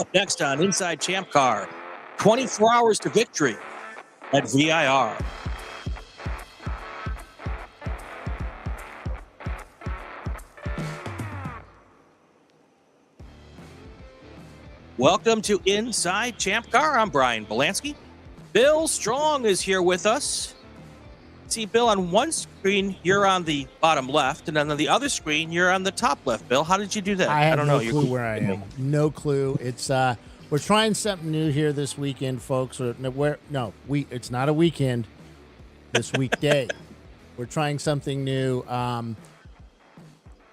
Up next on Inside ChampCar, 24 hours to victory at VIR. Welcome to Inside ChampCar. I'm Brian Belansky. Bill Strong is here with us. See, Bill, on one screen, you're on the bottom left, and then on the other screen, you're on the top left. Bill, how did you do that? I don't no know. clue where I am. No clue. It's we're trying something new here this weekend, folks. It's not a weekend. This weekday, we're trying something new.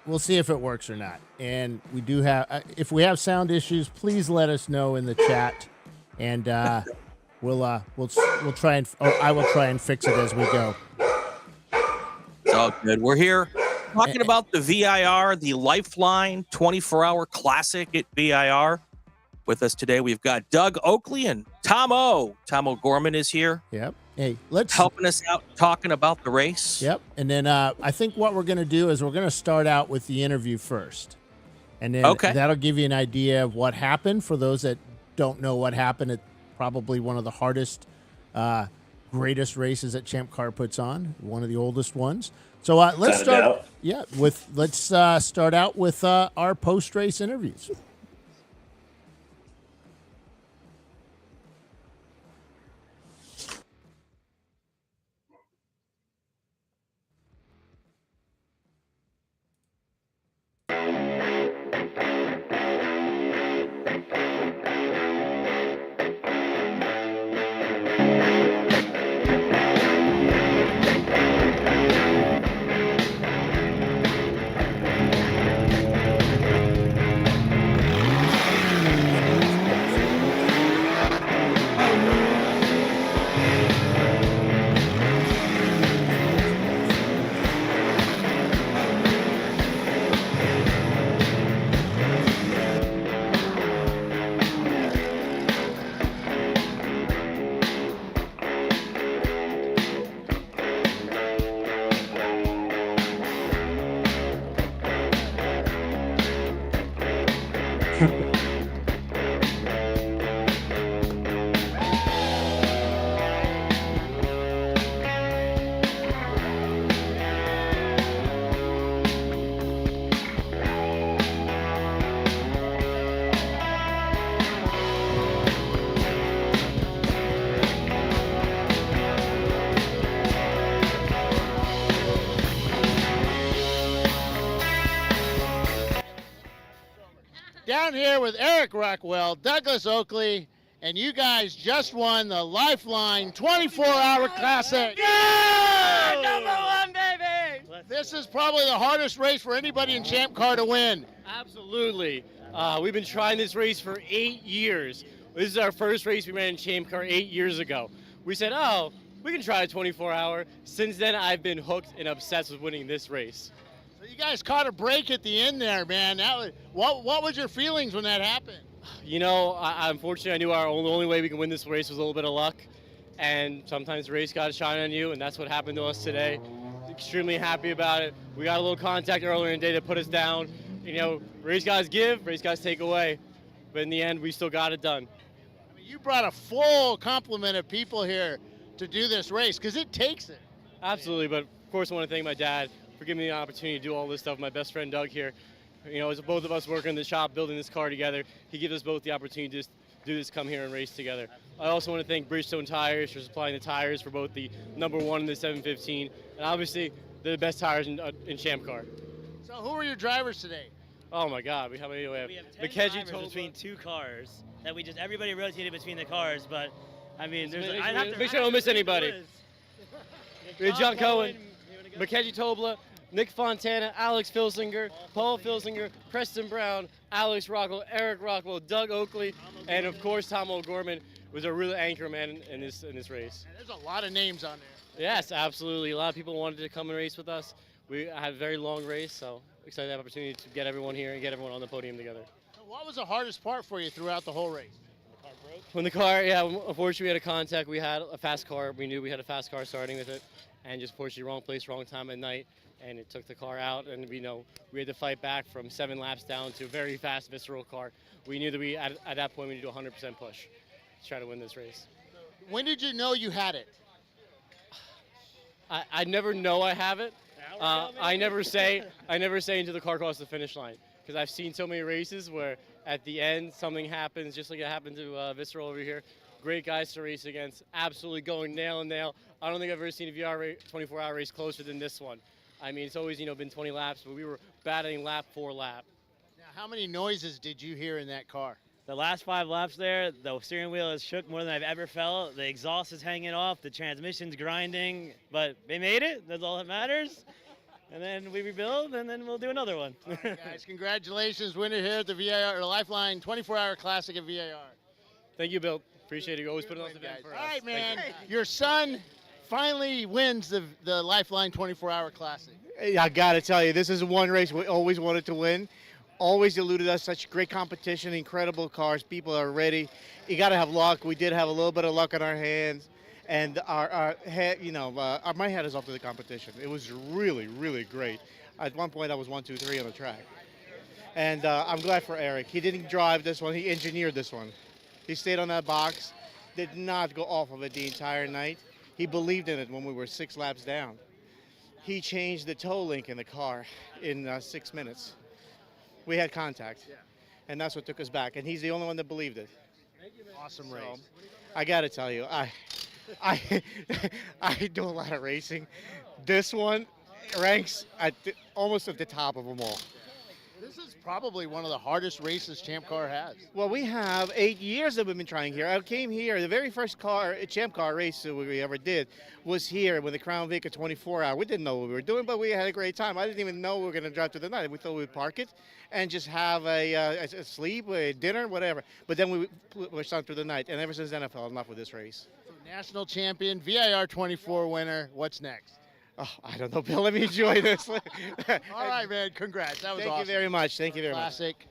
We'll see if it works or not. And we do have. If we have sound issues, please let us know in the chat, and we'll try and. I will try and fix it as we go. It's all good. We're here talking about the VIR, the Lifeline 24-hour classic at VIR. With us today, we've got Doug Oakley and Tom O'Gorman is here. Yep. Hey, let's helping us out talking about the race. Yep. And then I think what we're going to do is we're going to start out with the interview first. And then that'll give you an idea of what happened for those that don't know what happened at probably one of the hardest greatest races that ChampCar puts on, one of the oldest ones. So let's start. Yeah, let's start out with our post-race interviews. Down here with Eric Rockwell, Douglas Oakley, and you guys just won the Lifeline 24-hour Classic. Yeah! Number one, baby! This is probably the hardest race for anybody in ChampCar to win. Absolutely. We've been trying this race for 8 years. This is our first race we ran in ChampCar 8 years ago. We said, oh, we can try a 24-hour. Since then, I've been hooked and obsessed with winning this race. So you guys caught a break at the end there, man. What was your feelings when that happened? You know, unfortunately, I knew the only way we could win this race was a little bit of luck. And sometimes the race got to shine on you, and that's what happened to us today. Extremely happy about it. We got a little contact earlier in the day to put us down. You know, race guys give, race guys take away. But in the end, we still got it done. I mean, you brought a full complement of people here to do this race, because it takes it. Absolutely, but of course I want to thank my dad for giving me the opportunity to do all this stuff. My best friend Doug here, you know, as both of us working in the shop building this car together, he gives us both the opportunity to just do this, come here and race together. I also want to thank Bridgestone Tires for supplying the tires for both the number 1 and the 715, and obviously they're the best tires in ChampCar. So who are your drivers today? Oh my God, we have 10 drivers between two cars that everybody rotated between the cars, but I mean, make sure I don't miss anybody. We have John Cohen, Mackenzie Tobla, Nick Fontana, Alex Filsinger, Paul Filsinger, Preston Brown, Alex Rockwell, Eric Rockwell, Doug Oakley, and of course Tom O'Gorman was a real anchor man in this race. And there's a lot of names on there. Yes, absolutely. A lot of people wanted to come and race with us. We had a very long race, so excited to have the opportunity to get everyone here and get everyone on the podium together. So what was the hardest part for you throughout the whole race? When the car, unfortunately we had a contact. We had a fast car. We knew we had a fast car starting with it, and just unfortunately wrong place, wrong time at night. and it took the car out, and we had to fight back from 7 laps down to a very fast, visceral car. We knew that at that point we needed to do a 100% push to try to win this race. When did you know you had it? I never know I have it. I never say until the car crosses the finish line, because I've seen so many races where at the end something happens, just like it happened to Visceral over here. Great guys to race against, absolutely going nail and nail. I don't think I've ever seen a VR 24-hour race closer than this one. I mean, it's always been 20 laps, but we were battling lap for lap. Now, how many noises did you hear in that car? The last 5 laps there, the steering wheel is shook more than I've ever felt. The exhaust is hanging off. The transmission's grinding. But they made it. That's all that matters. And then we rebuild, and then we'll do another one. All right, guys, congratulations. Winner here at the VIR, or Lifeline 24-Hour Classic at VIR. Thank you, Bill. Appreciate it. You always put it on the event for us. All right, man. Your son finally wins the Lifeline 24-Hour Classic. I got to tell you, this is one race we always wanted to win. Always eluded us, such great competition, incredible cars, people are ready. You got to have luck. We did have a little bit of luck in our hands, and our head, my head is off to the competition. It was really, really great. At one point, I was 1, 2, 3 on the track, and I'm glad for Eric. He didn't drive this one; he engineered this one. He stayed on that box, did not go off of it the entire night. He believed in it when we were 6 laps down. He changed the toe link in the car in 6 minutes. We had contact, and that's what took us back. And he's the only one that believed it. Awesome race. I got to tell you, I do a lot of racing. This one ranks almost at the top of them all. This is probably one of the hardest races ChampCar has. Well, we have 8 years that we've been trying here. I came here, the very first ChampCar race that we ever did was here with the Crown Vic 24-hour. We didn't know what we were doing, but we had a great time. I didn't even know we were going to drive through the night. We thought we'd park it and just have a sleep, a dinner, whatever. But then we pushed on through the night, and ever since then I fell in love with this race. So national champion, VIR24 winner, what's next? Oh, I don't know, Bill. Let me enjoy this. All right, man. Congrats. That was awesome. Thank you very much. Thank you very much. Classic.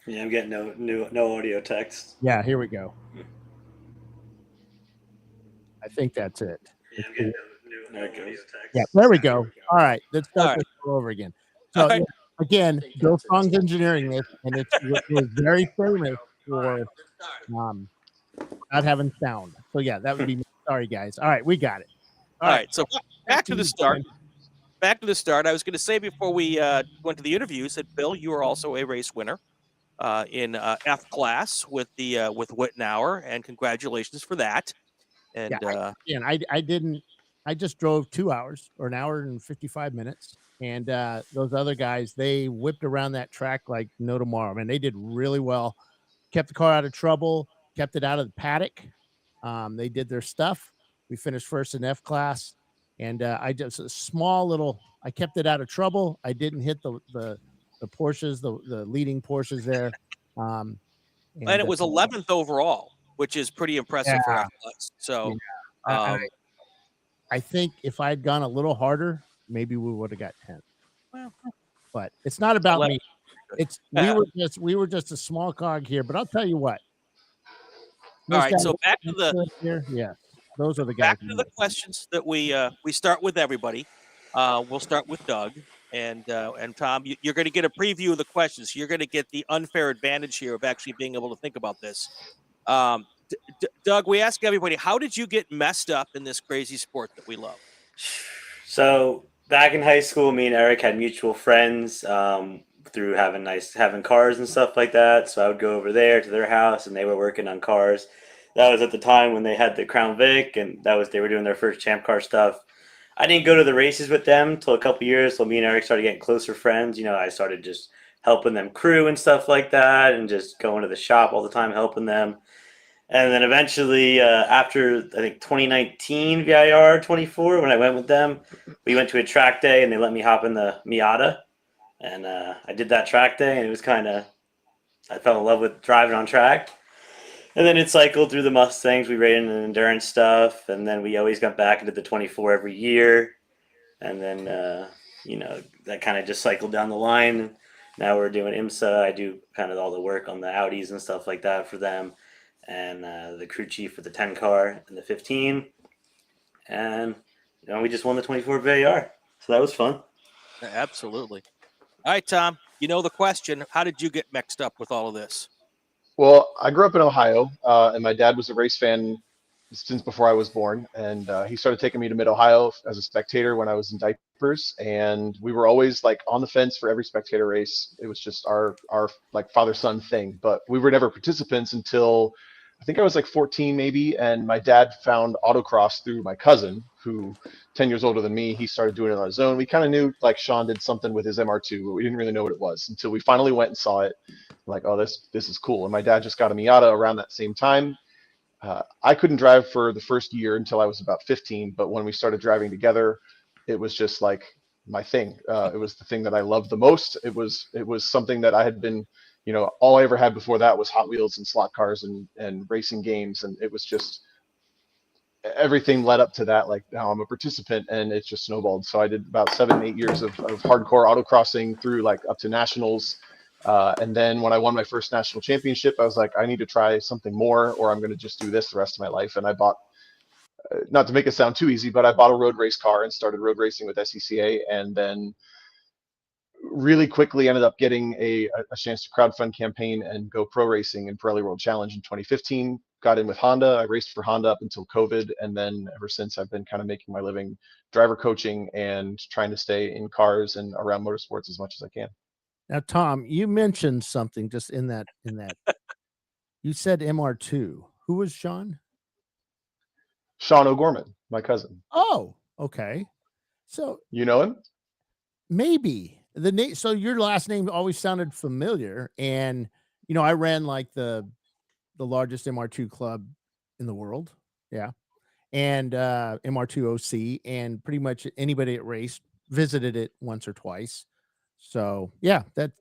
Yeah, I'm getting no audio text. Yeah, here we go. I think that's it. Yeah, I'm getting no audio text. Yeah, there we go. All right, let's start this all over again. So right. again, Bill Strong's engineering this, and it was very famous for not having sound. So yeah, that would be me. Sorry, guys. All right, we got it. All right, so back to the start. Back to the start. I was going to say before we went to the interviews that Bill, you are also a race winner in F class with Wittenauer, and congratulations for that. And I just drove 2 hours or an hour and 55 minutes. And those other guys, they whipped around that track like no tomorrow. Man, they did really well. Kept the car out of trouble, kept it out of the paddock. They did their stuff. We finished first in F class. And I just I kept it out of trouble. I didn't hit the Porsches, the leading Porsches there. And it was 11th overall, which is pretty impressive for F class. So I think if I'd gone a little harder, maybe we would have got 10. Well, but it's not about let- me. It's Yeah. we were just a small cog here. But I'll tell you what. All those right, guys so back to the here, yes, those are the guys. back to the questions that we start with everybody. We'll start with Doug and Tom. You're going to get a preview of the questions. You're going to get the unfair advantage here of actually being able to think about this. Doug, we ask everybody, how did you get messed up in this crazy sport that we love? So back in high school, me and Eric had mutual friends through having cars and stuff like that. So I would go over there to their house, and they were working on cars. That was at the time when they had the Crown Vic, and they were doing their first ChampCar stuff. I didn't go to the races with them until a couple years. So me and Eric started getting closer friends. I started just helping them crew and stuff like that, and just going to the shop all the time, helping them. And then eventually, after I think 2019 VIR24, when I went with them, we went to a track day, and they let me hop in the Miata. And I did that track day, and it was I fell in love with driving on track. And then it cycled through the Mustangs. We rated in endurance stuff, and then we always got back into the 24 every year. And then, that kind of just cycled down the line. Now we're doing IMSA. I do kind of all the work on the Audis and stuff like that for them. And the crew chief for the 10 car and the 15. And, we just won the 24 VAR. So that was fun. Yeah, absolutely. All right, Tom, the question. How did you get mixed up with all of this? Well, I grew up in Ohio, and my dad was a race fan since before I was born. And he started taking me to Mid-Ohio as a spectator when I was in diapers. And we were always like on the fence for every spectator race. It was just our like father-son thing. But we were never participants until I think I was like 14 maybe. And my dad found autocross through my cousin, who 10 years older than me. He started doing it on his own. We kind of knew like Sean did something with his MR2, but we didn't really know what it was until we finally went and saw it. Like, oh, this is cool. And my dad just got a Miata around that same time. I couldn't drive for the first year until I was about 15, but when we started driving together, it was just like my thing. It was the thing that I loved the most. It was something that I had been, all I ever had before that was Hot Wheels and slot cars and racing games, and it was just everything led up to that. Like, now I'm a participant, and it just snowballed. So I did about 7-8 years of hardcore autocrossing through like up to nationals. And then when I won my first national championship, I was like, I need to try something more, or I'm going to just do this the rest of my life. And I bought, not to make it sound too easy, but I bought a road race car and started road racing with SCCA. And then really quickly ended up getting a chance to crowdfund campaign and go pro racing in Pirelli World Challenge in 2015. Got in with Honda. I raced for Honda up until COVID. And then ever since, I've been kind of making my living driver coaching and trying to stay in cars and around motorsports as much as I can. Now, Tom, you mentioned something just in that. You said MR2. Who was Sean? Sean O'Gorman, my cousin. Oh, okay. So you know him? Maybe the name. So your last name always sounded familiar, and I ran like the largest MR2 club in the world. Yeah, and MR2 OC, and pretty much anybody that raced visited it once or twice. So yeah, that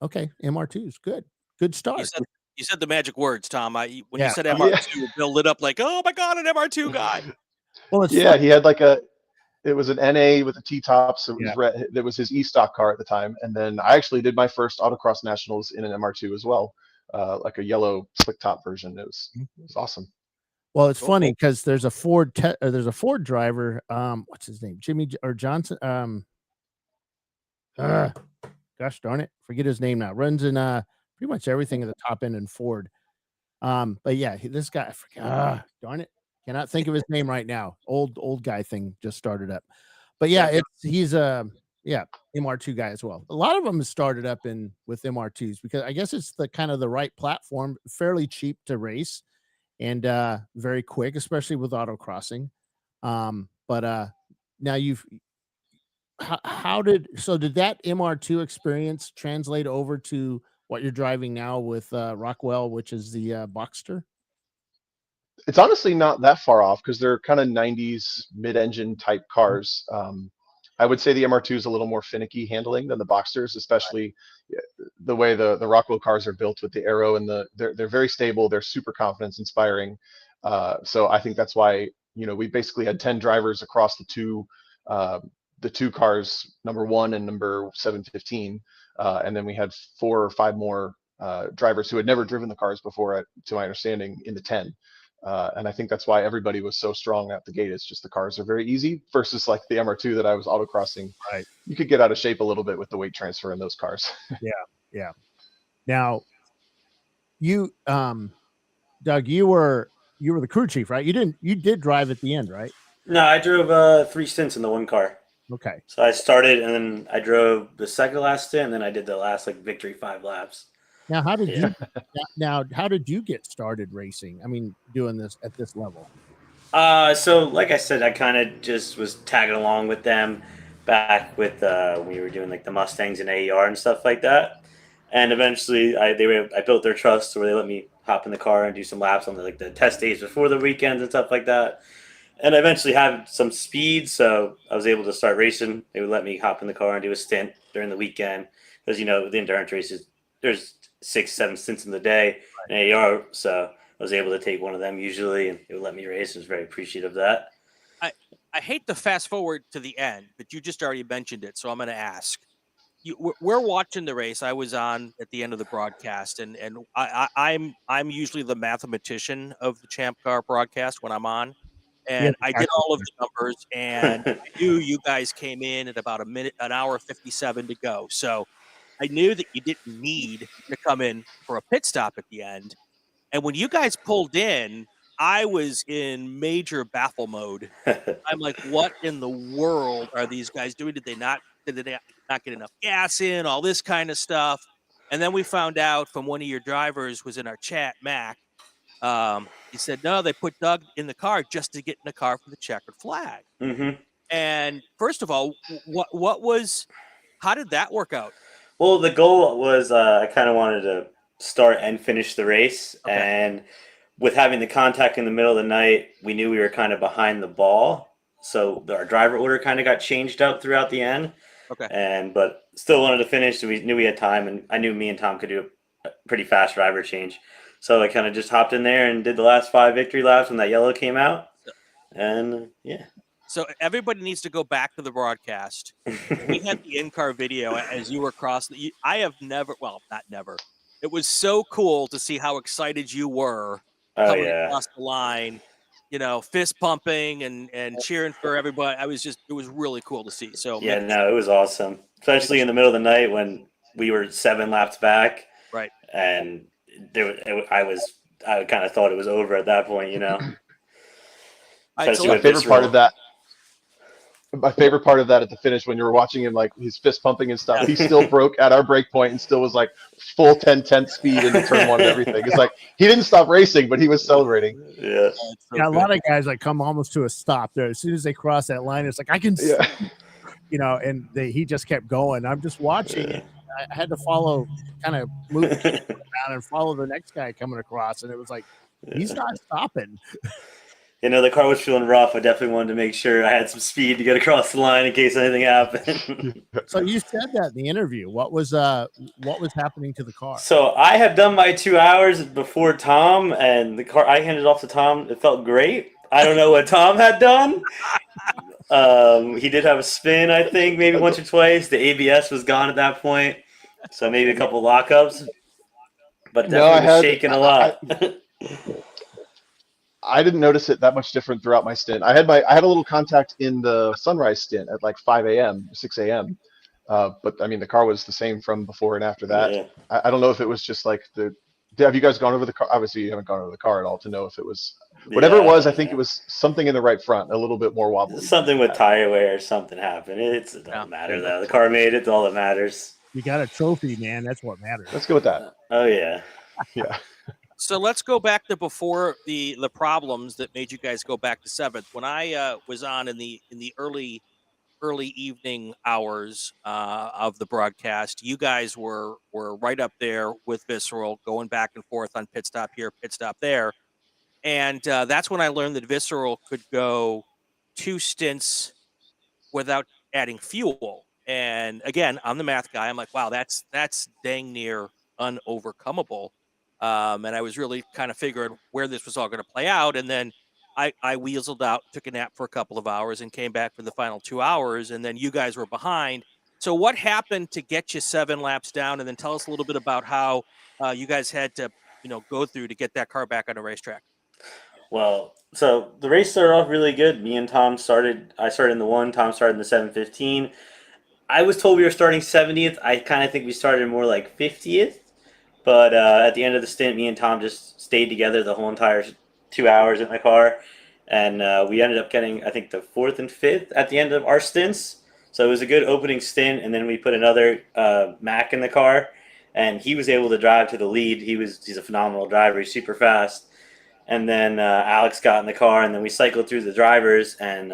okay. MR2 is good. Good start. You said the magic words, Tom. When you said MR2, Bill lit up like, oh my God, an MR2 guy. Well, he had like it was an NA with a T-top, so it was red. That was his E-stock car at the time. And then I actually did my first autocross nationals in an MR2 as well, like a yellow slick top version. It was awesome. Well, it's funny because there's a Ford driver. What's his name? Jimmy or Johnson. Gosh darn it, forget his name now. Runs in pretty much everything at the top end in Ford. But yeah, this guy, darn it, cannot think of his name right now. Old guy thing just started up. But yeah, he's a MR2 guy as well. A lot of them have started up with MR2s because I guess it's the kind of the right platform, fairly cheap to race, and very quick, especially with autocrossing. But now did that MR2 experience translate over to what you're driving now with Rockwell, which is the Boxster? It's honestly not that far off because they're kind of 90s mid-engine type cars. I would say the MR2 is a little more finicky handling than the Boxsters, especially the way the Rockwell cars are built with the aero, and they're very stable. They're super confidence inspiring. So I think that's why we basically had 10 drivers across the two cars, number 1 and number 715, and then we had 4 or 5 more drivers who had never driven the cars before, to my understanding, in the 10. And I think that's why everybody was so strong at the gate. It's just the cars are very easy versus like the MR2 that I was autocrossing. Right. You could get out of shape a little bit with the weight transfer in those cars. Yeah. Now, you, Doug, you were the crew chief, right? You did drive at the end, right? No, I drove 3 stints in the one car. Okay. So I started and then I drove the second last stint, and then I did the last victory 5 laps. Now, how did you get started racing? I mean, doing this at this level? So like I said, I kind of just was tagging along with them back with when we were doing the Mustangs and AER and stuff like that. And eventually I built their trust where they let me hop in the car and do some laps on the test days before the weekends and stuff like that. And I eventually had some speed, so I was able to start racing. They would let me hop in the car and do a stint during the weekend because, the endurance races, there's 6, 7 stints in the day in AER, so I was able to take one of them usually, and they would let me race. I was very appreciative of that. I hate to fast forward to the end, but you just already mentioned it, so I'm going to ask. We're watching the race. I was on at the end of the broadcast, and I'm usually the mathematician of the ChampCar broadcast when I'm on. And I did all of the numbers, and I knew you guys came in at about an hour 57 to go. So I knew that you didn't need to come in for a pit stop at the end. And when you guys pulled in, I was in major baffle mode. I'm like, what in the world are these guys doing? Did they not get enough gas in, all this kind of stuff? And then we found out from one of your drivers was in our chat, Mac. He said, no, they put Doug in the car just to get in the car for the checkered flag. Mm-hmm. And first of all, how did that work out? Well, the goal was I kind of wanted to start and finish the race. Okay. And with having the contact in the middle of the night, we knew we were kind of behind the ball. So our driver order kind of got changed up throughout the end. Okay. But still wanted to finish. So we knew we had time, and I knew me and Tom could do a pretty fast driver change. So I kind of just hopped in there and did the last 5 victory laps when that yellow came out. And yeah. So everybody needs to go back to the broadcast. We had the in-car video as you were crossing. I have never, well, not never. It was so cool to see how excited you were coming across the line, fist pumping and cheering for everybody. It was really cool to see. So yeah, it was awesome, especially in the middle of the night when we were 7 laps back. Right. And I kind of thought it was over at that point, My favorite part of that at the finish, when you were watching him, his fist pumping and stuff, he still broke at our break point and still was full 10/10 speed into turn 1 and everything. It's he didn't stop racing, but he was celebrating. Yeah. A lot of guys come almost to a stop there. As soon as they cross that line, it's I can see, and he just kept going. I'm just watching it. I had to follow, kind of move around and follow the next guy coming across, and it was he's not stopping. The car was feeling rough. I definitely wanted to make sure I had some speed to get across the line in case anything happened. So you said that in the interview. What was happening to the car? So I had done my 2 hours before Tom, and the car I handed off to Tom. It felt great. I don't know what Tom had done. He did have a spin, I think, maybe once or twice. The ABS was gone at that point, so maybe a couple lockups. But definitely was shaking a lot. I didn't notice it that much different throughout my stint. I had a little contact in the sunrise stint at 5 a.m., 6 a.m. But I mean, the car was the same from before and after that. Yeah. I don't know if it was just have you guys gone over the car? Obviously, you haven't gone over the car at all to know if it was whatever it was. I think it was something in the right front, a little bit more wobbly. Something with tire wear or something happened. It doesn't matter though. The car made it. It's all that matters. You got a trophy, man. That's what matters. Let's go with that. Oh yeah. Yeah. So let's go back to before the problems that made you guys go back to 7th. When I was on in the early evening hours of the broadcast, you guys were right up there with Visceral, going back and forth on pit stop here, pit stop there. And that's when I learned that Visceral could go 2 stints without adding fuel. And again, I'm the math guy. I'm like, wow, that's dang near unovercomable. And I was really kind of figuring where this was all going to play out. And then I weaseled out, took a nap for a couple of hours, and came back for the final 2 hours, and then you guys were behind. So what happened to get you 7 laps down? And then tell us a little bit about how you guys had to, go through to get that car back on the racetrack. Well, so the race started off really good. Me and Tom started. I started in the 1. Tom started in the 715. I was told we were starting 70th. I kind of think we started more like 50th. But at the end of the stint, me and Tom just stayed together the whole entire 2 hours in my car. And we ended up getting, I think, the 4th and 5th at the end of our stints. So it was a good opening stint. And then we put another Mac in the car. And he was able to drive to the lead. He's a phenomenal driver. He's super fast. And then Alex got in the car. And then we cycled through the drivers. And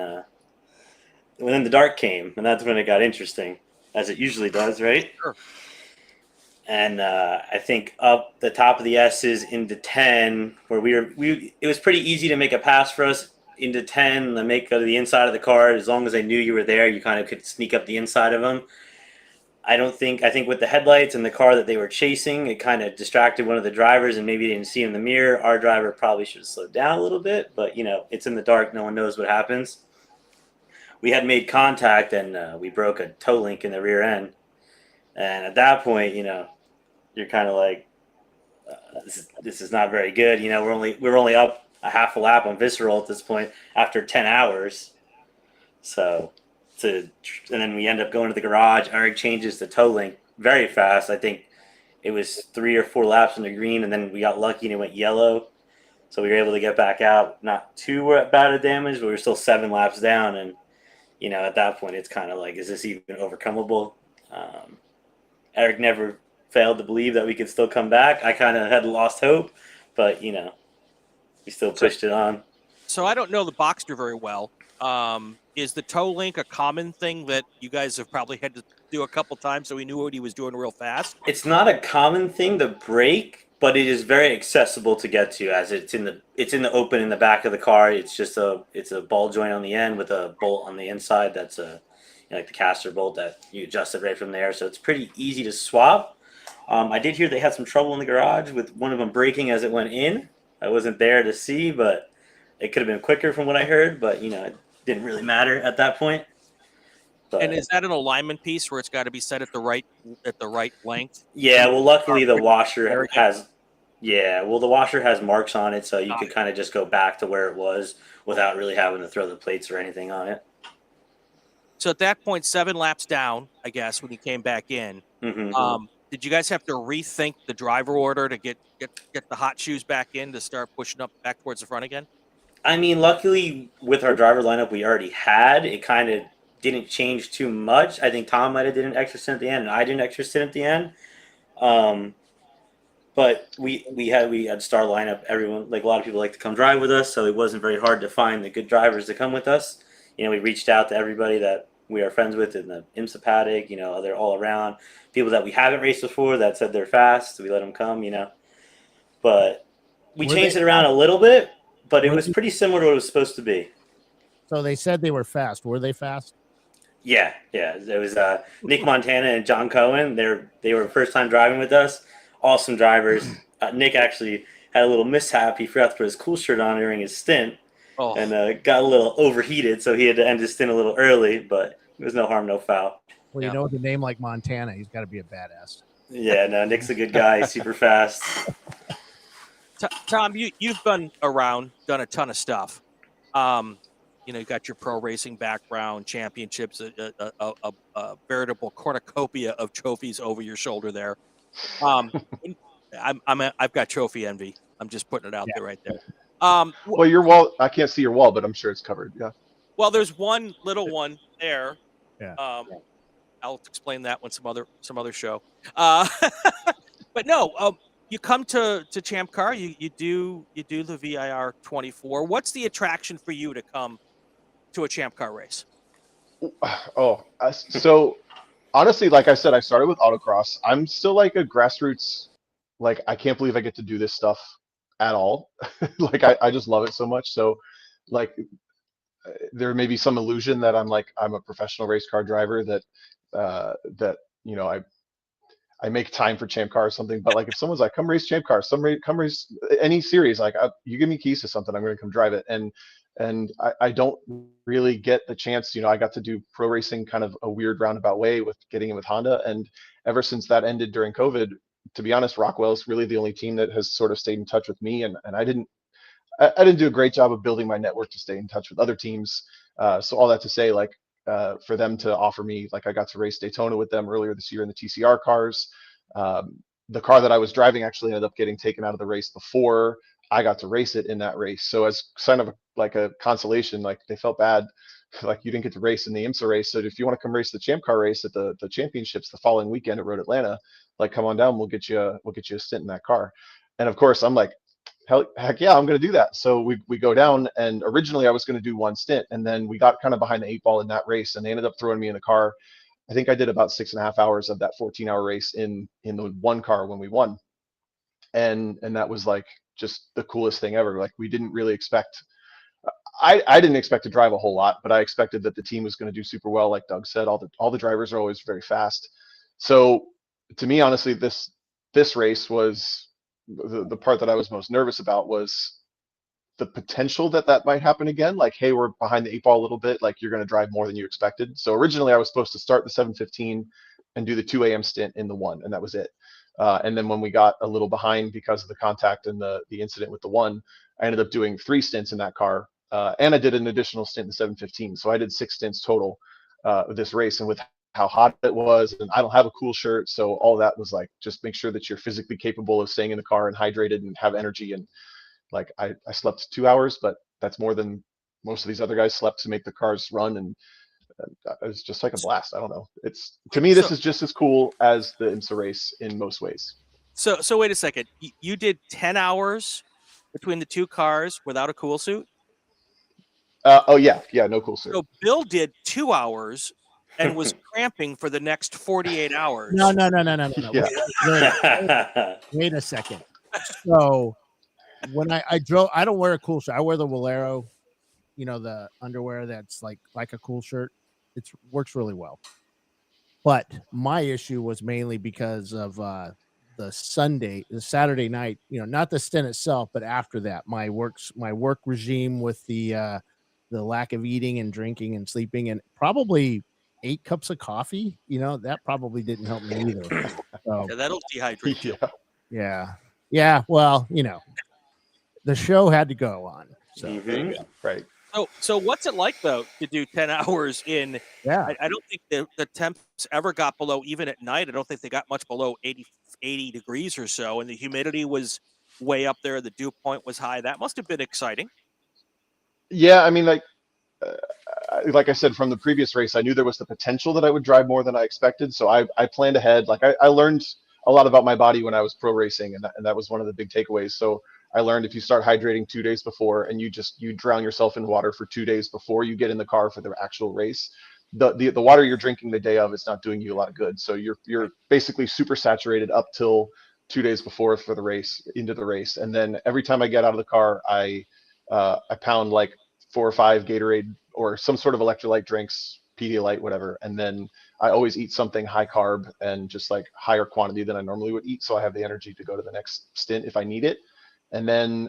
then the dark came. And that's when it got interesting, as it usually does, right? Sure. And I think up the top of the S's into 10, where it was pretty easy to make a pass for us into 10 and make go to the inside of the car. As long as they knew you were there, you kind of could sneak up the inside of them. I think with the headlights and the car that they were chasing, it kind of distracted one of the drivers and maybe didn't see in the mirror. Our driver probably should have slowed down a little bit, but it's in the dark. No one knows what happens. We had made contact and we broke a toe link in the rear end. And at that point, you're kind of like, this is not very good. We're only up a half a lap on visceral at this point after 10 hours. And then we end up going to the garage. Eric changes the toe link very fast. I think it was 3 or 4 laps in the green, and then we got lucky and it went yellow. So we were able to get back out. Not too bad of damage, but we were still 7 laps down. And, at that point, it's kind of like, is this even overcomable? Eric never failed to believe that we could still come back. I kind of had lost hope, but, we still pushed it on. So I don't know the Boxster very well. Is the toe link a common thing that you guys have probably had to do a couple times so he knew what he was doing real fast? It's not a common thing to break, but it is very accessible to get to, as it's in the open in the back of the car. It's a ball joint on the end with a bolt on the inside. That's like the caster bolt that you adjust it right from there. So it's pretty easy to swap. I did hear they had some trouble in the garage with one of them breaking as it went in. I wasn't there to see, but it could have been quicker from what I heard. But it didn't really matter at that point. But, and is that an alignment piece where it's got to be set at the right length? Yeah. Well, luckily the washer has. Yeah. Well, the washer has marks on it, so you could kind of just go back to where it was without really having to throw the plates or anything on it. So at that point, 7 laps down, I guess, when you came back in, did you guys have to rethink the driver order to get the hot shoes back in to start pushing up back towards the front again? I mean, luckily with our driver lineup we already had, it kind of didn't change too much. I think Tom might have did an extra stint at the end, and I did an extra stint at the end. But we had star lineup. Everyone, like a lot of people, like to come drive with us, so it wasn't very hard to find the good drivers to come with us. We reached out to everybody that we are friends with in the IMSA paddock, other all around people that we haven't raced before that said they're fast. So we let them come, But we changed it around a little bit, but it was pretty similar to what it was supposed to be. So they said they were fast. Were they fast? Yeah. It was Nick Montana and John Cohen. They were first time driving with us. Awesome drivers. Nick actually had a little mishap. He forgot to put his cool shirt on during his stint. And got a little overheated, so he had to end his stint a little early, but there was no harm, no foul. Well, with a name like Montana, he's got to be a badass. Yeah, no, Nick's a good guy, super fast. Tom, you've been around, done a ton of stuff. You got your pro racing background, championships, a veritable cornucopia of trophies over your shoulder there. I've got trophy envy. I'm just putting it out there right there. Well, your wall, I can't see your wall, but I'm sure it's covered. Yeah. Well, there's one little one there. Yeah. I'll explain that one some other show. But no, you come to ChampCar, you do the VIR24. What's the attraction for you to come to a ChampCar race? So honestly, like I said, I started with autocross. I'm still like a grassroots, like I can't believe I get to do this stuff at all. Like I just love it so much. So like there may be some illusion that I'm a professional race car driver that I make time for ChampCar or something. But like if someone's like, come race ChampCar, come race any series, like you give me keys to something, I'm going to come drive it. And I don't really get the chance. I got to do pro racing kind of a weird roundabout way with getting in with Honda. And ever since that ended during COVID, to be honest, Rockwell is really the only team that has sort of stayed in touch with me. And I didn't do a great job of building my network to stay in touch with other teams. So all that to say, like, for them to offer me, like I got to race Daytona with them earlier this year in the TCR cars. The car that I was driving actually ended up getting taken out of the race before I got to race it in that race. So as kind of like a consolation, like they felt bad, like you didn't get to race in the IMSA race. So if you want to come race the ChampCar race at the championships the following weekend at Road Atlanta, like come on down, we'll get you a stint in that car. And of course I'm like, heck yeah, I'm going to do that. So we go down, and originally I was going to do one stint, and then we got kind of behind the 8 ball in that race, and they ended up throwing me in the car. I think I did about 6.5 hours of that 14-hour race in the one car when we won. And that was like just the coolest thing ever. Like we didn't really expect, I didn't expect to drive a whole lot, but I expected that the team was going to do super well. Like Doug said, all the drivers are always very fast. So to me, honestly, this race was the part that I was most nervous about was the potential that might happen again. Like, hey, we're behind the 8 ball a little bit. Like you're going to drive more than you expected. So originally I was supposed to start the 7:15 and do the 2 a.m. stint in the 1, and that was it. And then when we got a little behind because of the contact and the incident with the 1, I ended up doing 3 stints in that car. And I did an additional stint in the 7:15. So I did 6 stints total this race. And with how hot it was, and I don't have a cool shirt, so all that was like just make sure that you're physically capable of staying in the car and hydrated and have energy. And like I slept 2 hours, but that's more than most of these other guys slept to make the cars run. And it was just like a blast. I don't know. It's, to me, this is just as cool as the IMSA race in most ways. So wait a second. You did 10 hours between the 2 cars without a cool suit? Oh yeah, no cool suit. So Bill did 2 hours and was cramping for the next 48 hours. No. Yeah. Wait a second. So when I drove, I don't wear a cool shirt. I wear the Valero, the underwear that's like a cool shirt. It works really well. But my issue was mainly because of the Saturday night, not the stint itself, but after that, my work regime with the lack of eating and drinking and sleeping, and probably 8 cups of coffee, that probably didn't help me either. So, yeah, that'll dehydrate you. Yeah. Well, the show had to go on. So right. So what's it like though to do 10 hours in? Yeah. I don't think the temps ever got below, even at night. I don't think they got much below 80 degrees or so, and the humidity was way up there. The dew point was high. That must have been exciting. Yeah, I mean, like I said from the previous race, I knew there was the potential that I would drive more than I expected. So I planned ahead. Like I learned a lot about my body when I was pro racing, and that was one of the big takeaways. So I learned if you start hydrating 2 days before and you drown yourself in water for 2 days before you get in the car for the actual race, the water you're drinking the day of is not doing you a lot of good. So you're basically super saturated up till 2 days before for the race, into the race. And then every time I get out of the car, I pound like 4 or 5 Gatorade or some sort of electrolyte drinks, Pedialyte, whatever. And then I always eat something high carb and just like higher quantity than I normally would eat. So I have the energy to go to the next stint if I need it. And then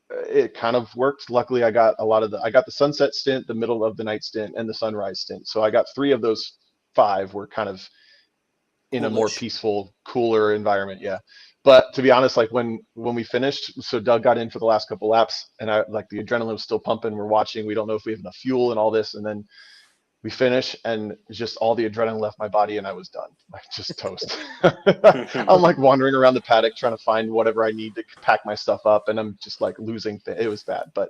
it kind of worked. Luckily, I got the sunset stint, the middle of the night stint, and the sunrise stint. So I got 3 of those 5 were kind of in a more peaceful, cooler environment. Yeah. But to be honest, like when we finished, so Doug got in for the last couple laps, and I like the adrenaline was still pumping. We're watching. We don't know if we have enough fuel and all this, and then we finish, and just all the adrenaline left my body, and I was done, like just toast. I'm like wandering around the paddock trying to find whatever I need to pack my stuff up, and I'm just like losing. It was bad, but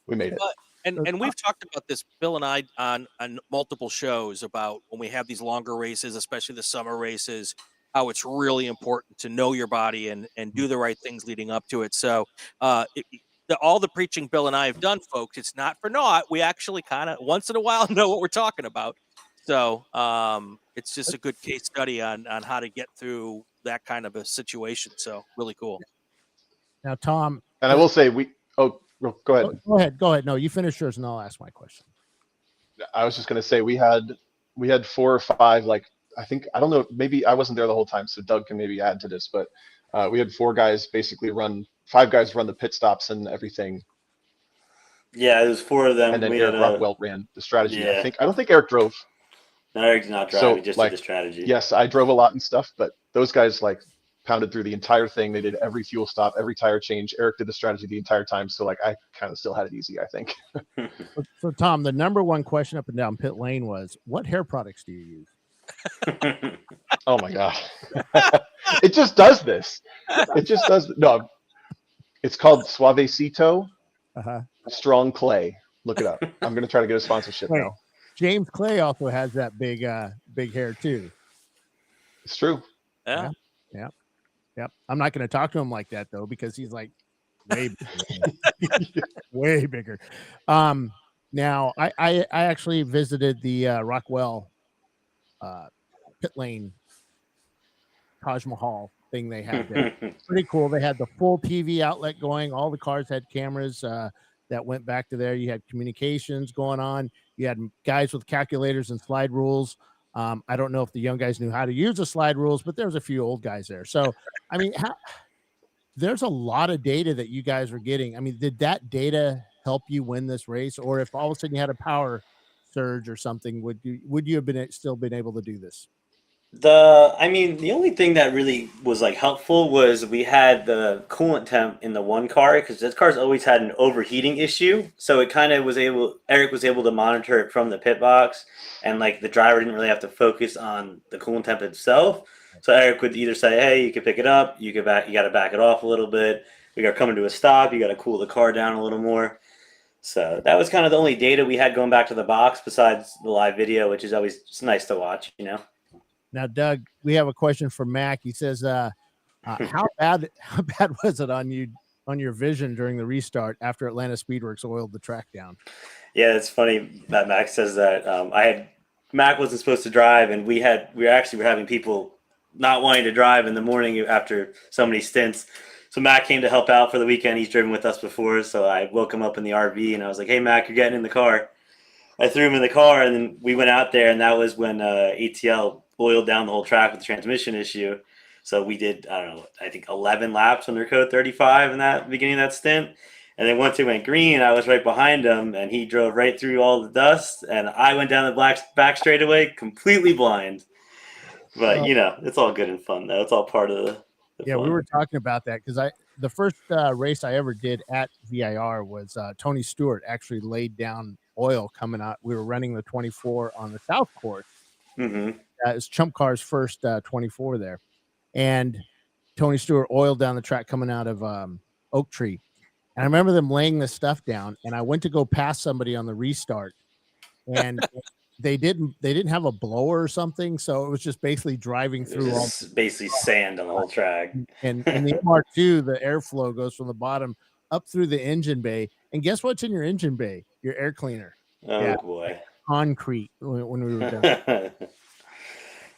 we made it. And we've talked about this, Bill and I, on multiple shows about when we have these longer races, especially the summer races, how it's really important to know your body and do the right things leading up to it. So all the preaching Bill and I have done, folks, it's not for naught. We actually kind of once in a while know what we're talking about. So it's just a good case study on how to get through that kind of a situation. So really cool. Now, Tom. And I will say go ahead. Go ahead. No, you finish yours and I'll ask my question. I was just going to say we had 4 or 5 like I don't know, maybe I wasn't there the whole time, so Doug can maybe add to this, but we had 5 guys run the pit stops and everything. Yeah, it was 4 of them. And then we Eric had Rockwell ran the strategy. Yeah. I don't think Eric drove. No, Eric did not drive. So, He just like, did the strategy. Yes, I drove a lot and stuff, but those guys like pounded through the entire thing. They did every fuel stop, every tire change. Eric did the strategy the entire time. So like I kind of still had it easy, I think. So Tom, the number one question up and down pit lane was, what hair products do you use? Oh my God. It just does this. It just does. No, it's called Suavecito Strong Clay. Look it up. I'm going to try to get a sponsorship now. James Clay also has that big hair too. It's true. Yeah. Yep. I'm not going to talk to him like that though, because he's like way bigger. Way bigger. Now I actually visited the Rockwell pit lane Taj Mahal thing they had there. Pretty cool. They had the full TV outlet going. All the cars had cameras that went back to there. You had communications going on. You had guys with calculators and slide rules. I don't know if the young guys knew how to use the slide rules, but there was a few old guys there. So, I mean, there's a lot of data that you guys were getting. I mean, did that data help you win this race? Or if all of a sudden you had a power surge or something, would you have still been able to do this? The only thing that really was like helpful was we had the coolant temp in the one car, because this car's always had an overheating issue. So it kind of Eric was able to monitor it from the pit box, and like the driver didn't really have to focus on the coolant temp itself. So Eric would either say, hey, you can pick it up, you got to back it off a little bit. We got coming to a stop, you got to cool the car down a little more. So that was kind of the only data we had going back to the box besides the live video, which is always just nice to watch, you know. Now, Doug, we have a question from Mac. He says, how bad was it on your vision during the restart after Atlanta Speedworks oiled the track down? Yeah, it's funny that Mac says that. Mac wasn't supposed to drive, and we were having people not wanting to drive in the morning after so many stints. So Mac came to help out for the weekend. He's driven with us before, so I woke him up in the RV, and I was like, hey, Mac, you're getting in the car. I threw him in the car, and then we went out there, and that was when ATL oiled down the whole track with the transmission issue. So we did, I think 11 laps under code 35 in that beginning of that stint. And then once it went green, I was right behind him, and he drove right through all the dust, and I went down the back straightaway completely blind. But, it's all good and fun, though. It's all part of the fun. We were talking about that because the first race I ever did at VIR was Tony Stewart actually laid down oil coming out. We were running the 24 on the South course. Mm-hmm. It's ChampCar's first 24 there. And Tony Stewart oiled down the track coming out of Oak Tree. And I remember them laying this stuff down, and I went to go pass somebody on the restart, and they didn't have a blower or something, so it was just basically driving through basically sand on the whole track. And the MR2, the airflow goes from the bottom up through the engine bay. And guess what's in your engine bay? Your air cleaner. Oh boy. Concrete when we were done.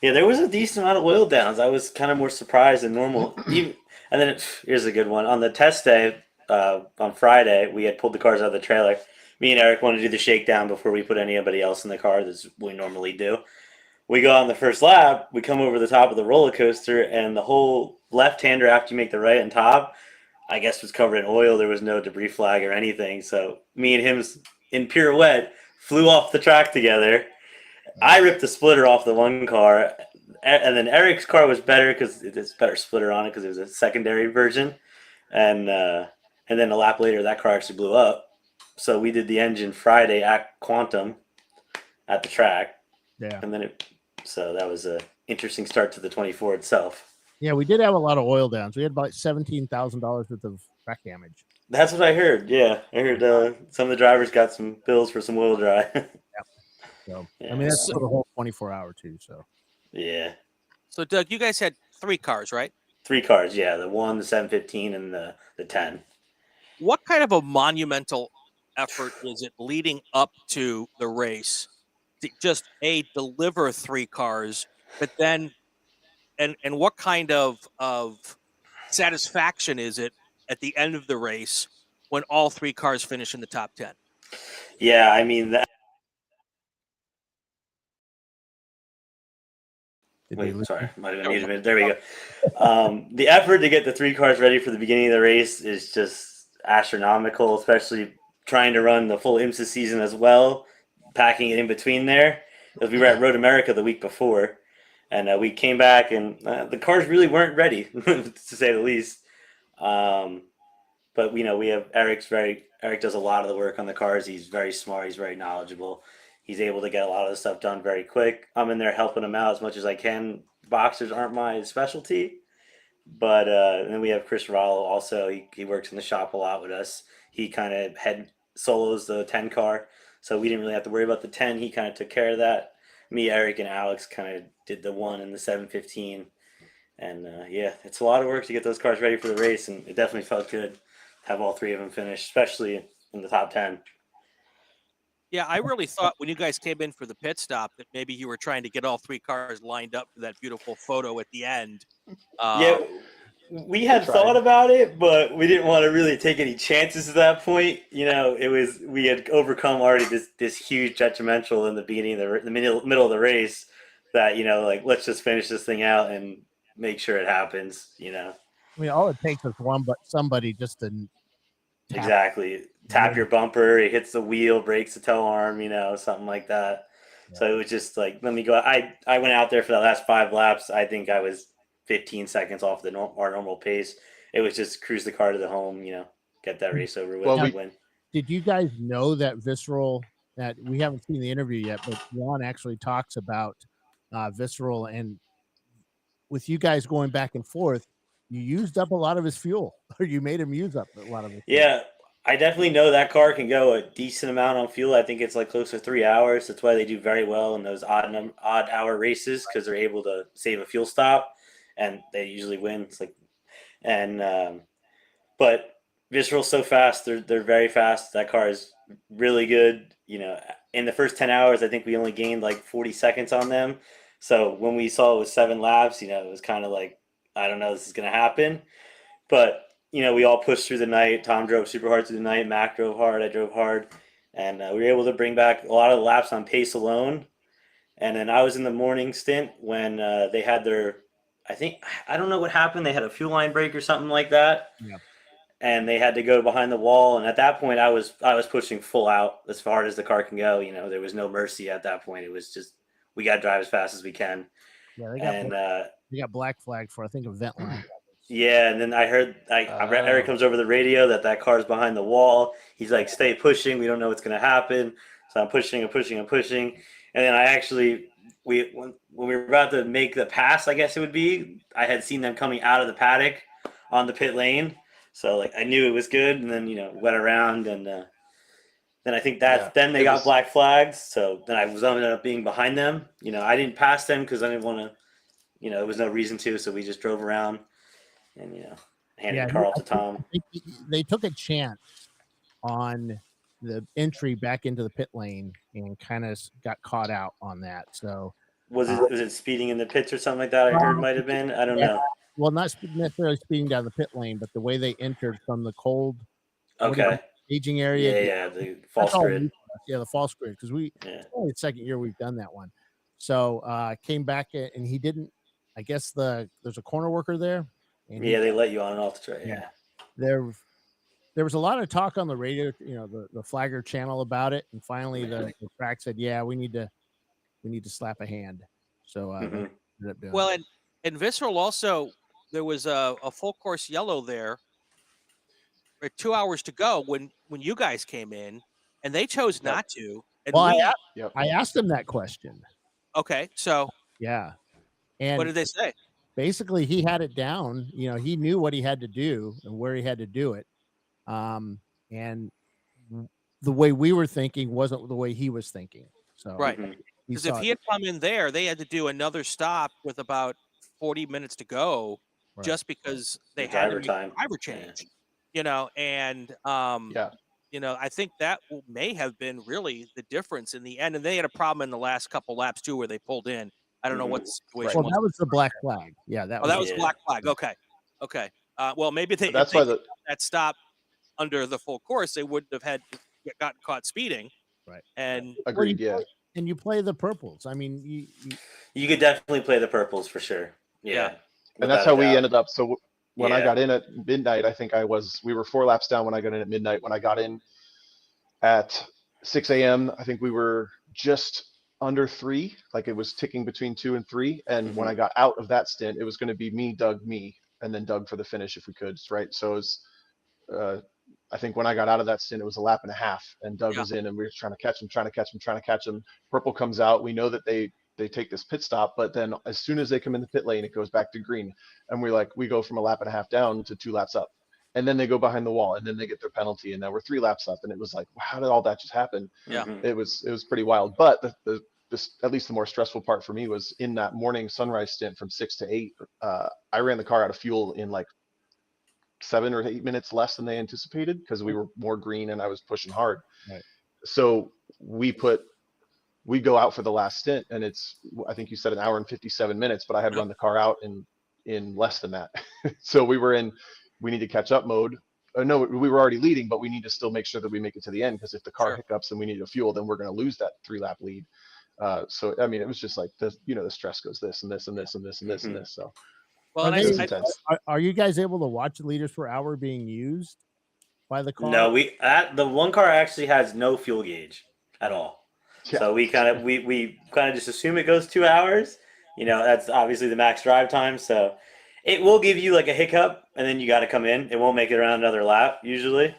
Yeah, there was a decent amount of oil downs. I was kind of more surprised than normal. And then here's a good one. On the test day on Friday, we had pulled the cars out of the trailer. Me and Eric wanted to do the shakedown before we put anybody else in the car. That's what we normally do. We go on the first lap. We come over the top of the roller coaster, and the whole left-hander after you make the right and top, I guess, was covered in oil. There was no debris flag or anything. So me and him in pirouette flew off the track together. I ripped the splitter off the one car, and then Eric's car was better because it's better splitter on it because it was a secondary version. And then a lap later, that car actually blew up. So we did the engine Friday at Quantum at the track. Yeah. And then so that was an interesting start to the 24 itself. Yeah, we did have a lot of oil downs. We had about $17,000 worth of track damage. That's what I heard. Yeah, I heard some of the drivers got some bills for some oil dry. So, yeah. I mean, that's for the whole 24-hour too. So, yeah. So, Doug, you guys had 3 cars, right? 3 cars, yeah. The 1, the 715, and the 10. What kind of a monumental effort is it leading up to the race to just deliver 3 cars, but then and what kind of satisfaction is it at the end of the race when all 3 cars finish in the top 10? Yeah, I mean Wait, sorry, might have been muted. There we go. The effort to get the 3 cars ready for the beginning of the race is just astronomical, especially trying to run the full IMSA season as well, packing it in between there. Because we were at Road America the week before, and we came back, and the cars really weren't ready, to say the least. But we have Eric does a lot of the work on the cars. He's very smart. He's very knowledgeable. He's able to get a lot of the stuff done very quick. I'm in there helping him out as much as I can. Boxers aren't my specialty, but and then we have Chris Rollo also. He works in the shop a lot with us. He kind of head solos the 10 car, so we didn't really have to worry about the 10. He kind of took care of that. Me, Eric, and Alex kind of did the 1 and the 715. And it's a lot of work to get those cars ready for the race, and it definitely felt good to have all 3 of them finish, especially in the top 10. Yeah, I really thought when you guys came in for the pit stop that maybe you were trying to get all 3 cars lined up for that beautiful photo at the end. We had thought about it, but we didn't want to really take any chances at that point. We had overcome already this huge detrimental in the beginning of the middle of the race that let's just finish this thing out and make sure it happens. I mean, all it takes is somebody just to tap your bumper. It hits the wheel, breaks the tow arm, something like that. Yeah. So it was just like, let me go. I went out there for the last 5 laps. I think I was 15 seconds off our normal pace. It was just cruise the car to the home, get that race over with and win. Did you guys know that Visceral, that we haven't seen the interview yet, but Juan actually talks about Visceral, and with you guys going back and forth, you used up a lot of his fuel, or you made him use up a lot of it. Yeah, I definitely know that car can go a decent amount on fuel. I think it's like close to 3 hours. That's why they do very well in those odd hour races, because they're able to save a fuel stop, and they usually win. It's like, but Visceral's so fast. They're very fast. That car is really good. In the first 10 hours, I think we only gained like 40 seconds on them. So when we saw it was 7 laps, it was kind of like, I don't know, this is going to happen. But, we all pushed through the night. Tom drove super hard through the night. Mac drove hard. I drove hard. And we were able to bring back a lot of the laps on pace alone. And then I was in the morning stint when they had I don't know what happened. They had a fuel line break or something like that. Yeah. And they had to go behind the wall. And at that point, I was pushing full out as far as the car can go. There was no mercy at that point. It was just, we got to drive as fast as we can. Yeah, they got black flagged for, I think, a vent line. Yeah, and then I heard Eric comes over the radio that car's behind the wall. He's like, stay pushing. We don't know what's going to happen. So I'm pushing. And then I actually, when we were about to make the pass, I guess it would be, I had seen them coming out of the paddock on the pit lane. So I knew it was good. And then, went around, and then I think then they got black flags. So then I was ended up being behind them. I didn't pass them because I didn't want to, there was no reason to. So we just drove around and, handed the car off to Tom. They took a chance on the entry back into the pit lane and kind of got caught out on that. So was it speeding in the pits or something like that? I heard might have been. I don't know. Well, not necessarily speeding down the pit lane, but the way they entered from the cold staging area. Yeah, the false grid. The false grid, because it's only the second year we've done that one. So came back, and he didn't. I guess there's a corner worker there. And they let you on and off the track. Yeah. There was a lot of talk on the radio, the Flagger channel about it, and finally the track said, "Yeah, we need to slap a hand." So ended up doing well, and Visceral also, there was a full course yellow there. 2 hours to go when you guys came in, and they chose not to. And I asked them that question. Okay, so yeah, and what did they say? Basically, he had it down. He knew what he had to do and where he had to do it. And the way we were thinking wasn't the way he was thinking. So right, because if he had come in there, they had to do another stop with about 40 minutes to go, just because they had to make a driver change. And I think that may have been really the difference in the end. And they had a problem in the last couple laps too, where they pulled in. I don't know what the situation was. That was the black flag. Yeah, that was black flag. Okay. Well, maybe that's why that stop under the full course, they wouldn't have gotten caught speeding. Right. And agreed. Yeah. And you play the purples. I mean, You could definitely play the purples for sure. Yeah. And that's how we ended up. So when I Yeah. got in at midnight, I think we were 4 laps down when I got in at midnight. When I got in at 6 a.m., I think we were just under 3, like it was ticking between 2 and 3. And when I got out of that stint, it was going to be me, Doug, me, and then Doug for the finish if we could, right? So it was, I think when I got out of that stint, it was a lap and a half, and Doug was in, and we were trying to catch him. Purple comes out. We know that they take this pit stop, but then as soon as they come in the pit lane, it goes back to green. And we go from a lap and a half down to 2 laps up. And then they go behind the wall, and then they get their penalty, and now we're 3 laps up. And it was like, how did all that just happen? Yeah. It was pretty wild. But at least the more stressful part for me was in that morning sunrise stint from 6 to 8. I ran the car out of fuel in like 7 or 8 minutes less than they anticipated because we were more green and I was pushing hard. Right. So we go out for the last stint, and I think you said 1 hour and 57 minutes, but I had run the car out in less than that. So we need to catch up mode. No, we were already leading, but we need to still make sure that we make it to the end, because if the car hiccups and we need a fuel, then we're going to lose that 3-lap lead. So I mean, it was just like the stress goes this and this and this and this and this and this. So well, are you guys able to watch the liters per hour being used by the car? No, the one car actually has no fuel gauge at all. Yeah. So we kind of just assume it goes 2 hours. That's obviously the max drive time. So it will give you like a hiccup, and then you got to come in. It won't make it around another lap usually.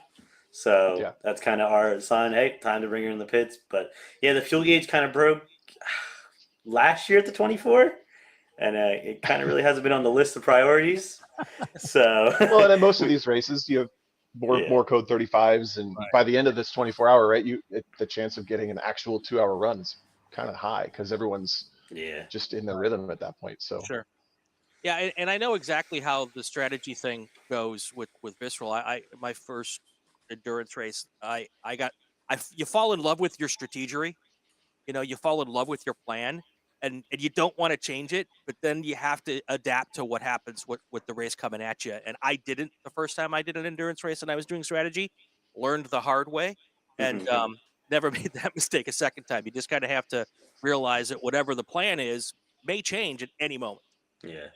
So that's kind of our sign. Hey, time to bring her in the pits. But yeah, the fuel gauge kind of broke last year at the 24, and it kind of really hasn't been on the list of priorities. So well, and in most of these races, you have more code 35s, and by the end of this 24-hour, right, the chance of getting an actual 2-hour run is kind of high because everyone's just in the rhythm at that point. So sure. Yeah, and I know exactly how the strategy thing goes with Visceral. My first endurance race, you fall in love with your strategery. You fall in love with your plan, and you don't want to change it, but then you have to adapt to what happens with the race coming at you. And I didn't the first time I did an endurance race and I was doing strategy, learned the hard way, and never made that mistake a second time. You just kind of have to realize that whatever the plan is may change at any moment. Yeah.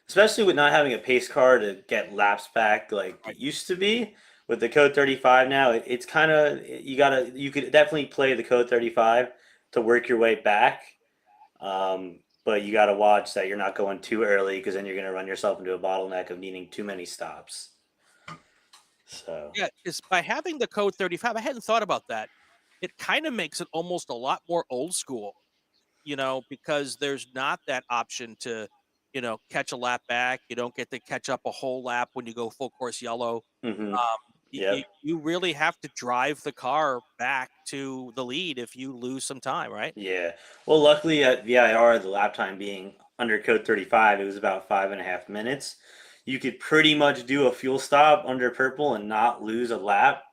Especially with not having a pace car to get laps back like it used to be. With the code 35 now, it's kind of you could definitely play the code 35 to work your way back, but you got to watch that you're not going too early, because then you're going to run yourself into a bottleneck of needing too many stops. So yeah, it's by having the code 35, I hadn't thought about that. It kind of makes it almost a lot more old school, because there's not that option to catch a lap back. You don't get to catch up a whole lap when you go full course yellow. You really have to drive the car back to the lead if you lose some time, right? Yeah. Well, luckily at VIR, the lap time being under code 35, it was about 5.5 minutes. You could pretty much do a fuel stop under purple and not lose a lap.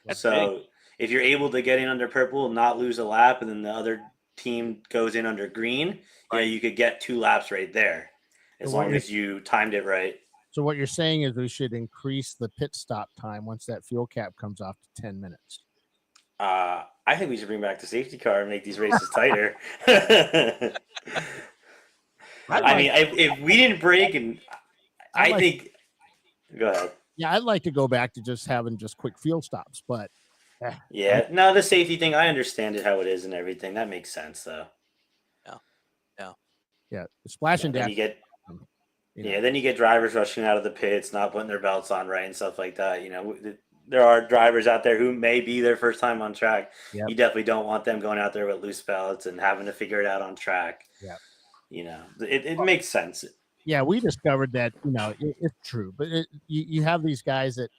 That's big. If you're able to get in under purple and not lose a lap, and then the other team goes in under green, you could get 2 laps right there, as long as you timed it right. So what you're saying is we should increase the pit stop time once that fuel cap comes off to 10 minutes. I think we should bring back the safety car and make these races tighter. I mean, if we didn't break, and I think, go ahead. Yeah, I'd like to go back to just having quick fuel stops, but no, the safety thing, I understand it how it is and everything. That makes sense, though. Yeah, splash and dash. Then you get drivers rushing out of the pits, not putting their belts on right and stuff like that. There are drivers out there who may be their first time on track. Yep. You definitely don't want them going out there with loose belts and having to figure it out on track. Yeah. It makes sense. Yeah, we discovered that, it's true. But you have these guys that,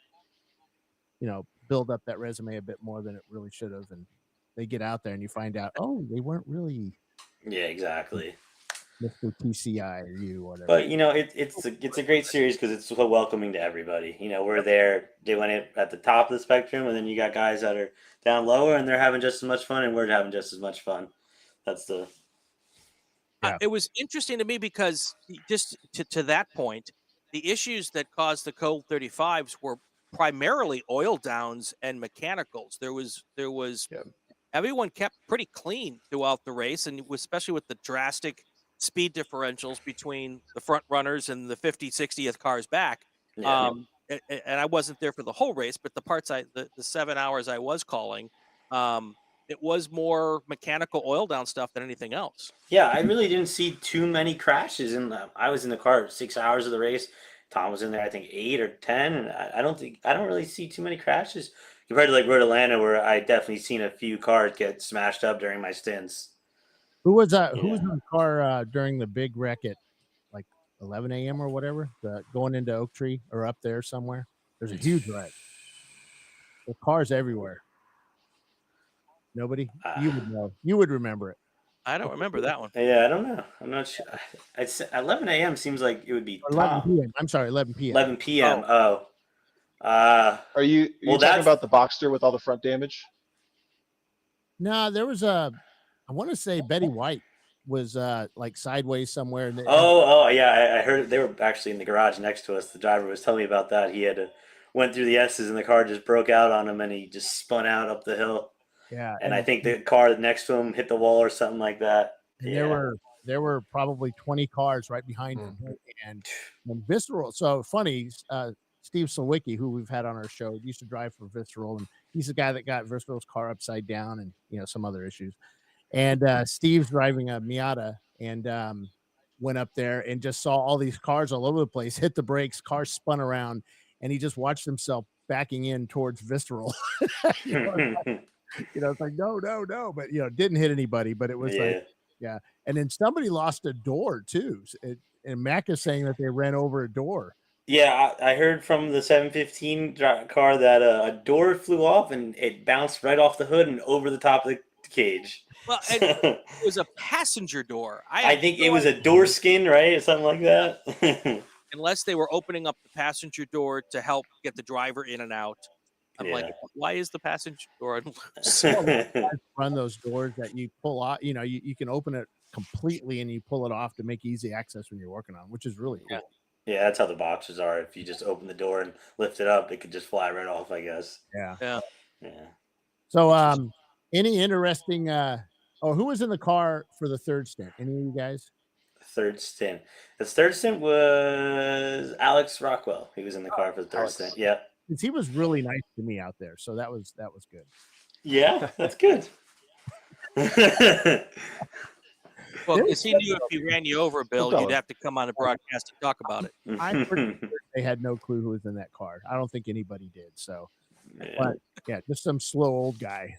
build up that resume a bit more than it really should have. And they get out there and you find out, they weren't really. Yeah, exactly. Mr. TCI or you, whatever. But it's a great series because it's so welcoming to everybody. We're there doing it at the top of the spectrum, and then you got guys that are down lower and they're having just as much fun, and we're having just as much fun. That's the. It was interesting to me because just to that point, the issues that caused the code 35s were primarily oil downs and mechanicals. There was everyone kept pretty clean throughout the race, and especially with the drastic speed differentials between the front runners and the 50, 60th cars back. Yeah. And I wasn't there for the whole race, but the parts the 7 hours I was calling, it was more mechanical oil down stuff than anything else. Yeah, I really didn't see too many crashes. I was in the car 6 hours of the race. Tom was in there, I think 8 or 10, and I don't really see too many crashes compared to like Road Atlanta, where I definitely seen a few cars get smashed up during my stints. Who was Who was in the car during the big wreck at like 11 a.m. or whatever, going into Oak Tree or up there somewhere? There's a huge wreck. There's cars everywhere. Nobody? You would know. You would remember it. I don't remember that one. Yeah, I don't know. I'm not sure. It's 11 a.m. seems like it would be 11 p.m. I'm sorry, 11 p.m. 11 p.m. Oh. Are you talking about the Boxster with all the front damage? No, there was I want to say Betty White was like sideways somewhere. Yeah, I heard they were actually in the garage next to us. The driver was telling me about that. He had went through the S's and the car just broke out on him, and he just spun out up the hill. Yeah, and I think the car next to him hit the wall or something like that. And there were probably 20 cars right behind him, and Visceral. So funny, Steve Sawicki, who we've had on our show, used to drive for Visceral, and he's the guy that got Visceral's car upside down, and some other issues. And Steve's driving a Miata, and went up there and just saw all these cars all over the place, hit the brakes, cars spun around, and he just watched himself backing in towards Visceral. It's like, no, but didn't hit anybody, but it was like, yeah. And then somebody lost a door too. And Mac is saying that they ran over a door. Yeah, I heard from the 715 car that a door flew off and it bounced right off the hood and over the top of the cage. Well, it was a passenger door. I think it was a door skin, right? Or something like that. Unless they were opening up the passenger door to help get the driver in and out. I'm like, why is the passenger door? Run those doors that you pull out. You can open it completely and you pull it off to make easy access when you're working on, which is really cool. Yeah, that's how the Boxsters are. If you just open the door and lift it up, it could just fly right off, I guess. Yeah. So, any interesting? Who was in the car for the third stint? Any of you guys? Third stint. The third stint was Alex Rockwell. He was in the car for the third stint. Yeah. He was really nice to me out there, so that was good. Yeah, that's good. Well, because he knew if he ran you over, Bill, you'd have to come on the broadcast and talk about it. I'm pretty sure they had no clue who was in that car. I don't think anybody did. So, but yeah, just some slow old guy,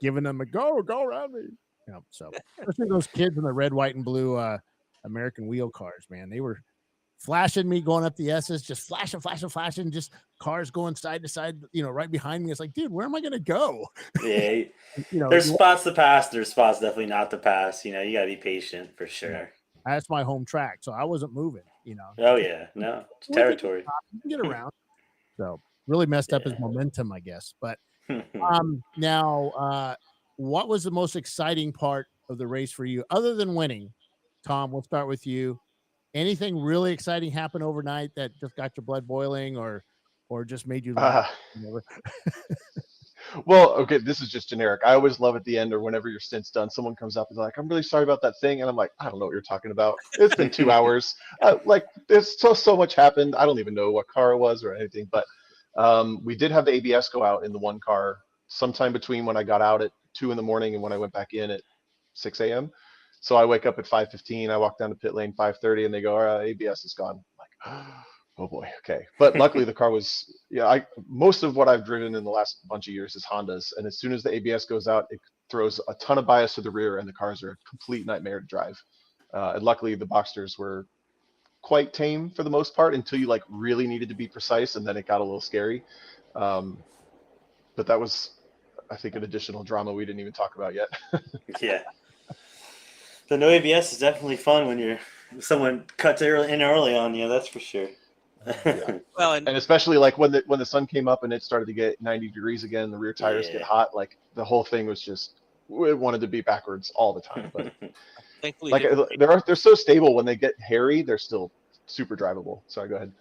giving them a go around me. So especially those kids in the red, white, and blue American wheel cars, man, they were flashing me going up the S's, just flashing, just cars going side to side, right behind me. It's like, dude, where am I going to go? Yeah. There's spots to pass. There's spots definitely not to pass. You got to be patient for sure. Yeah. That's my home track. So I wasn't moving, Oh yeah. No, it's territory. You can get around. So really messed up his momentum, I guess. But now, what was the most exciting part of the race for you other than winning? Tom, we'll start with you. Anything really exciting happen overnight that just got your blood boiling or just made you laugh? Well, okay, this is just generic. I always love at the end or whenever your stint's done, someone comes up and like, I'm really sorry about that thing. And I'm like, I don't know what you're talking about. It's been 2 hours. There's so much happened. I don't even know what car it was or anything. But we did have the ABS go out in the one car sometime between when I got out at 2 a.m. and when I went back in at 6 a.m. So I wake up at 5:15. I walk down to pit lane 5:30, and they go, ABS is gone. I'm like, oh boy, okay. But luckily the car was, most of what I've driven in the last bunch of years is Hondas, and as soon as the ABS goes out, it throws a ton of bias to the rear, and the cars are a complete nightmare to drive. And luckily the Boxsters were quite tame for the most part until you really needed to be precise, and then it got a little scary. But that was, I think, an additional drama we didn't even talk about yet. Yeah. The no ABS is definitely fun when someone cuts in early on you. That's for sure. Well, and especially when the sun came up and it started to get 90 degrees again, the rear tires get hot. The whole thing was just, it wanted to be backwards all the time. But thankfully, they're so stable. When they get hairy, they're still super drivable. Sorry, go ahead.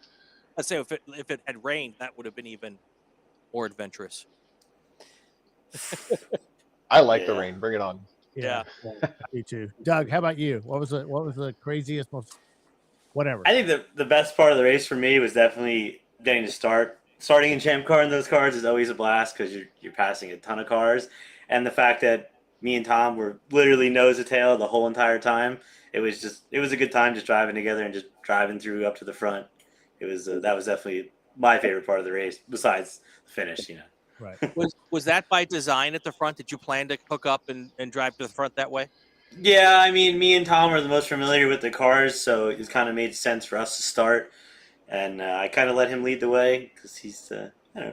I'd say if it had rained, that would have been even more adventurous. I like the rain. Bring it on. Yeah. Me too. Doug, how about you? What was the craziest, most whatever? I think the best part of the race for me was definitely getting to starting in ChampCar in those cars is always a blast because you're passing a ton of cars, and the fact that me and Tom were literally nose to tail the whole entire time. It was a good time just driving together and just driving through up to the front. It was that was definitely my favorite part of the race besides the finish, you know. Right. Was that by design at the front? Did you plan to hook up and drive to the front that way? Yeah, I mean, me and Tom are the most familiar with the cars, so it kind of made sense for us to start. And I kind of let him lead the way because he's,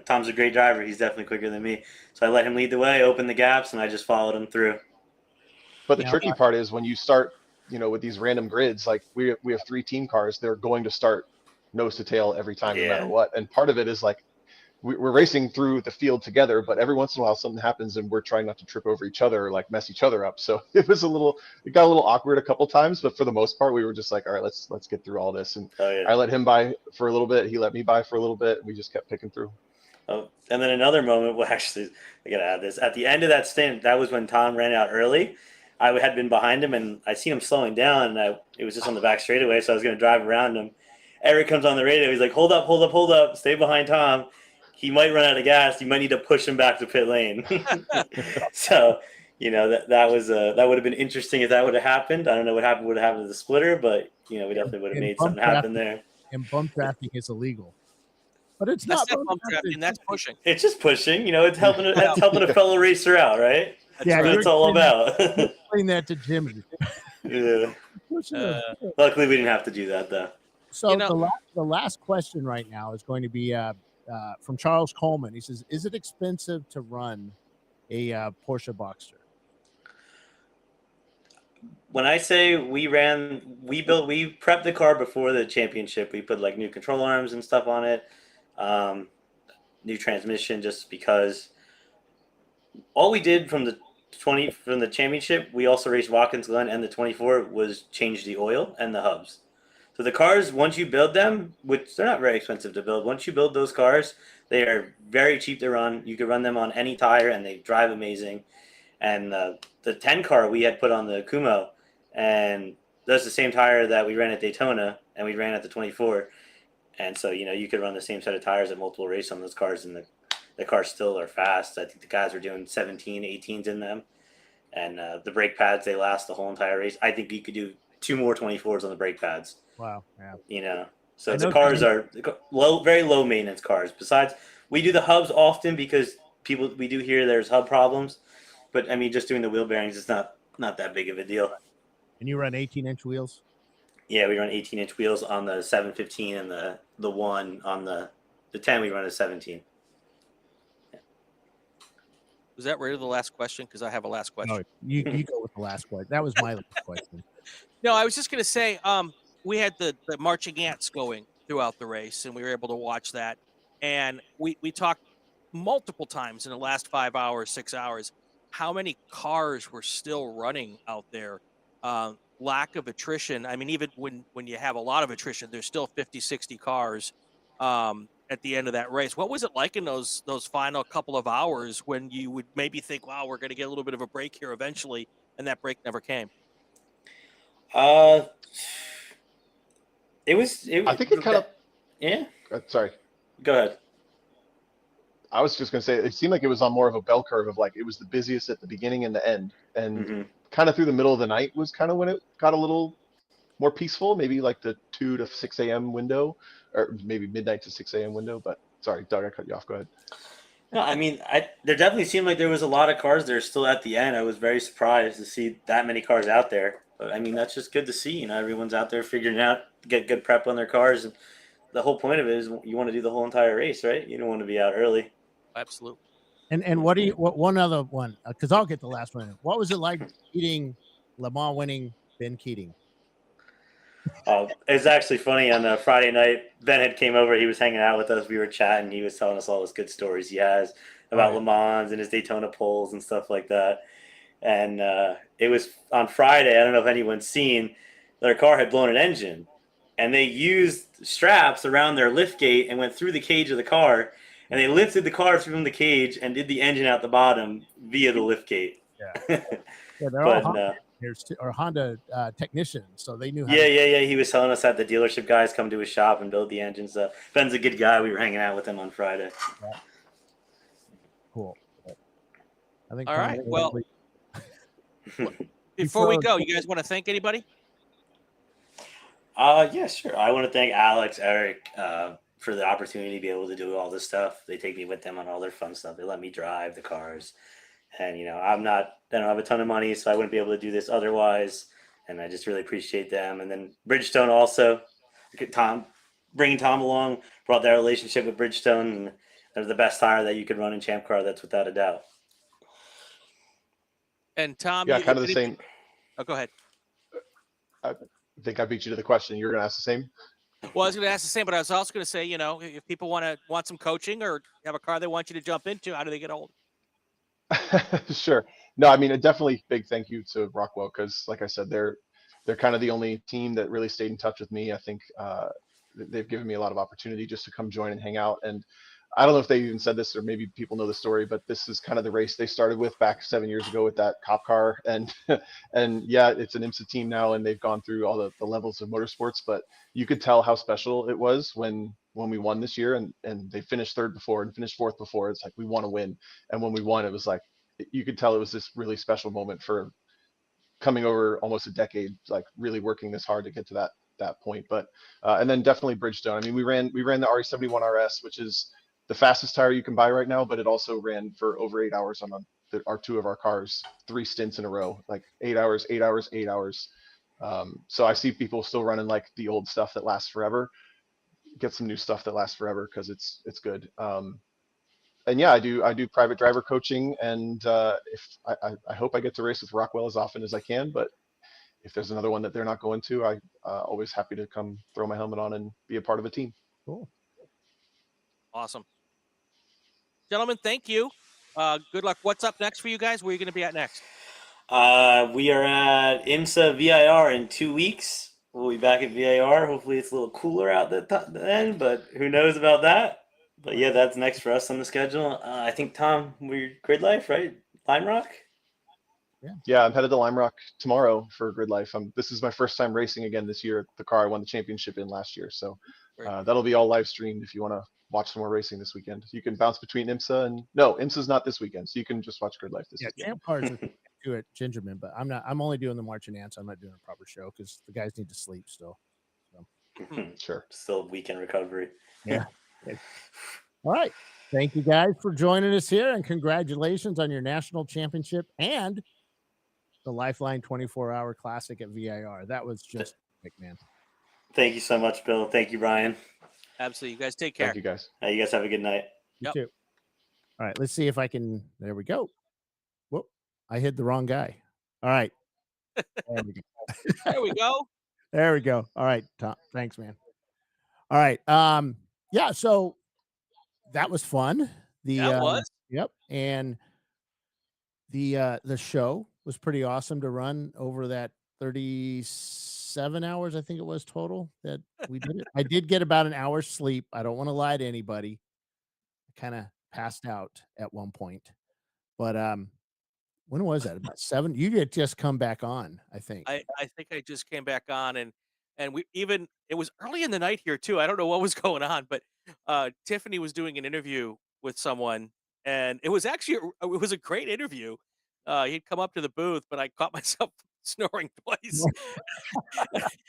Tom's a great driver. He's definitely quicker than me. So I let him lead the way, open the gaps, and I just followed him through. But the tricky part is when you start, with these random grids, like we have 3 team cars, they're going to start nose to tail every time, no matter what. And part of it is like, we're racing through the field together, but every once in a while something happens and we're trying not to trip over each other or like mess each other up. So it got a little awkward a couple times, but for the most part, we were just like, all right, let's get through all this. And I let him by for a little bit. He let me by for a little bit. And we just kept picking through. Oh, and then another moment, well, actually, I got to add this. At the end of that stint, that was when Tom ran out early. I had been behind him and I seen him slowing down and it was just on the back straightaway. So I was going to drive around him. Eric comes on the radio. He's like, hold up. Stay behind Tom. He might run out of gas. You might need to push him back to pit lane. So, that would have been interesting if that would have happened. I don't know what would have happened to the splitter, but we definitely would have made something happen there. And bump drafting is illegal, but it's That's not bump drafting. That's pushing. It's just pushing. It's helping a fellow racer out, right? That's what it's all about. Explain that to Jimmy. Yeah. Luckily, we didn't have to do that though. So the last question right now is going to be from Charles Coleman. He says, is it expensive to run a Porsche Boxster? When I say we prepped the car before the championship. We put like new control arms and stuff on it, new transmission, just because all we did from the championship, we also raced Watkins Glen and the 24 was change the oil and the hubs. So the cars, once you build them, which they're not very expensive to build, once you build those cars, they are very cheap to run. You can run them on any tire, and they drive amazing. And the 10 car we had put on the Kumo, and that's the same tire that we ran at Daytona, and we ran at the 24. And so, you could run the same set of tires at multiple races on those cars, and the cars still are fast. I think the guys were doing 17, 18s in them. And the brake pads, they last the whole entire race. I think you could do 2 more 24s on the brake pads. Wow. Yeah. So the cars are very low maintenance cars. Besides, we do the hubs often because we do hear there's hub problems, but I mean, just doing the wheel bearings is not that big of a deal. And you run 18-inch wheels? Yeah, we run 18-inch wheels on the 715 and the one on the 10 we run a 17. Yeah. Was that really the last question? Because I have a last question. No, you go with the last question. That was my last question. No, I was just going to say, we had the marching ants going throughout the race, and we were able to watch that. And we talked multiple times in the last 5 hours, 6 hours, how many cars were still running out there. Lack of attrition. I mean, even when you have a lot of attrition, there's still 50, 60 cars at the end of that race. What was it like in those final couple of hours when you would maybe think, wow, we're going to get a little bit of a break here eventually, and that break never came? I think it kind of. Yeah. Sorry. Go ahead. I was just going to say it seemed like it was on more of a bell curve of like it was the busiest at the beginning and the end, and kind of through the middle of the night was kind of when it got a little more peaceful. Maybe like the 2 to 6 a.m. window, or maybe midnight to 6 a.m. window. But sorry, Doug, I cut you off. Go ahead. No, I mean, there definitely seemed like there was a lot of cars there still at the end. I was very surprised to see that many cars out there. But I mean, that's just good to see. everyone's out there figuring out, get good prep on their cars. And the whole point of it is you want to do the whole entire race, right? You don't want to be out early. Absolutely. And what one other one, because I'll get the last one. What was it like eating Le Mans winning Ben Keating? It's actually funny. On Friday night, Ben had came over. He was hanging out with us. We were chatting. He was telling us all his good stories he has about Le Mans and his Daytona poles and stuff like that. And it was on Friday. I don't know if anyone's seen, their car had blown an engine. And they used straps around their lift gate and went through the cage of the car. And they lifted the car from the cage and did the engine out the bottom via the lift gate. Yeah, they're all Honda engineers or Honda technicians, so they knew how. Yeah. He was telling us that the dealership guys come to his shop and build the engines. Ben's a good guy. We were hanging out with him on Friday. Yeah. Cool. I think. All right. Well, before we go, you guys want to thank anybody? Yeah, sure. I want to thank Alex, Eric, for the opportunity to be able to do all this stuff. They take me with them on all their fun stuff. They let me drive the cars. And, I don't have a ton of money, so I wouldn't be able to do this otherwise. And I just really appreciate them. And then Bridgestone also, bringing Tom along, brought that relationship with Bridgestone. And they're the best tire that you could run in ChampCar. That's without a doubt. And Tom, yeah, kind of the same. Oh, go ahead. I think I beat you to the question. You're going to ask the same? Well, I was going to ask the same, but I was also going to say, if people want some coaching or have a car they want you to jump into, how do they get a hold? Sure. No, I mean, a definitely big thank you to Rockwell because, like I said, they're kind of the only team that really stayed in touch with me. I think they've given me a lot of opportunity just to come join and hang out. And I don't know if they even said this or maybe people know the story, but this is kind of the race they started with back 7 years ago with that cop car. And yeah, it's an IMSA team now, and they've gone through all the levels of motorsports. But you could tell how special it was when we won this year, and they finished third before and finished fourth before. It's like we want to win, and when we won, it was like you could tell it was this really special moment for coming over almost a decade, like really working this hard to get to that point. But and then definitely Bridgestone. I mean, we ran the RE71 RS, which is the fastest tire you can buy right now, but it also ran for over 8 hours on our two of our cars, 3 stints in a row, like 8 hours, 8 hours, 8 hours. So I see people still running like the old stuff that lasts forever. Get some new stuff that lasts forever because it's good. And yeah, I do private driver coaching, and if I hope I get to race with Rockwell as often as I can, but if there's another one that they're not going to, I always happy to come throw my helmet on and be a part of a team. Cool. Awesome. Gentlemen, thank you. Good luck. What's up next for you guys? Where are you going to be at next? We are at IMSA VIR in 2 weeks. We'll be back at VIR. Hopefully it's a little cooler out then, but who knows about that? But yeah, that's next for us on the schedule. I think, Tom, we're Grid Life, right? Lime Rock? Yeah, I'm headed to Lime Rock tomorrow for Grid Life. This is my first time racing again this year. The car I won the championship in last year. So that'll be all live streamed if you want to watch some more racing this weekend. You can bounce between IMSA and IMSA's not this weekend, so you can just watch Grid Life this weekend. ChampCar's do it Gingerman, but I'm only doing the March and Ants. I'm not doing a proper show because the guys need to sleep still. So. Sure. Still weekend recovery. Yeah. All right. Thank you guys for joining us here, and congratulations on your national championship and the Lifeline 24-hour classic at VIR. That was just epic, man. Thank you so much, Bill. Thank you, Brian. Absolutely. You guys take care. Thank you, guys. You guys have a good night. You too. All right. Let's see if I can. There we go. Whoop. I hit the wrong guy. All right. There we go. There we go. There we go. All right, Tom. Thanks, man. All right. Yeah. So that was fun. Yep. And the show was pretty awesome to run over that 37 hours, I think it was total that we did it. I did get about an hour's sleep. I don't want to lie to anybody. I kind of passed out at one point, but when was that? About 7? You had just come back on, I think. I think I just came back on, and it was early in the night here too. I don't know what was going on, but Tiffany was doing an interview with someone, and it was a great interview. He'd come up to the booth, but I caught myself snoring twice.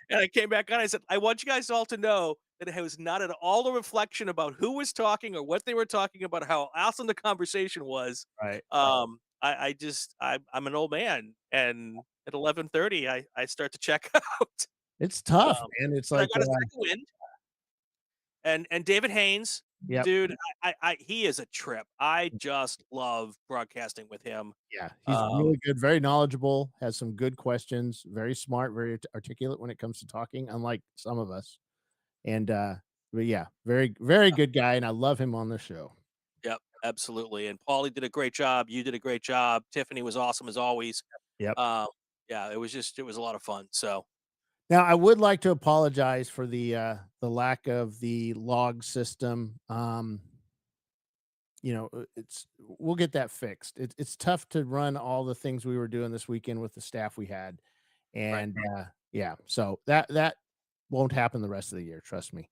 And I came back on. I said, I want you guys all to know that it was not at all a reflection about who was talking or what they were talking about, how awesome the conversation was. Right. I'm an old man, and at 11:30, I start to check out. It's tough, man. It's like I got a second wind. And David Haynes, dude, he is a trip. I just love broadcasting with him. Yeah, he's really good, very knowledgeable, has some good questions, very smart, very articulate when it comes to talking, unlike some of us. And but yeah, very, very good guy, and I love him on the show. Yep, absolutely. And Paulie did a great job. You did a great job. Tiffany was awesome as always. Yep. Yeah, it was a lot of fun. So now I would like to apologize for the lack of the log system. we'll get that fixed. It's tough to run all the things we were doing this weekend with the staff we had. And yeah, so that won't happen the rest of the year. Trust me.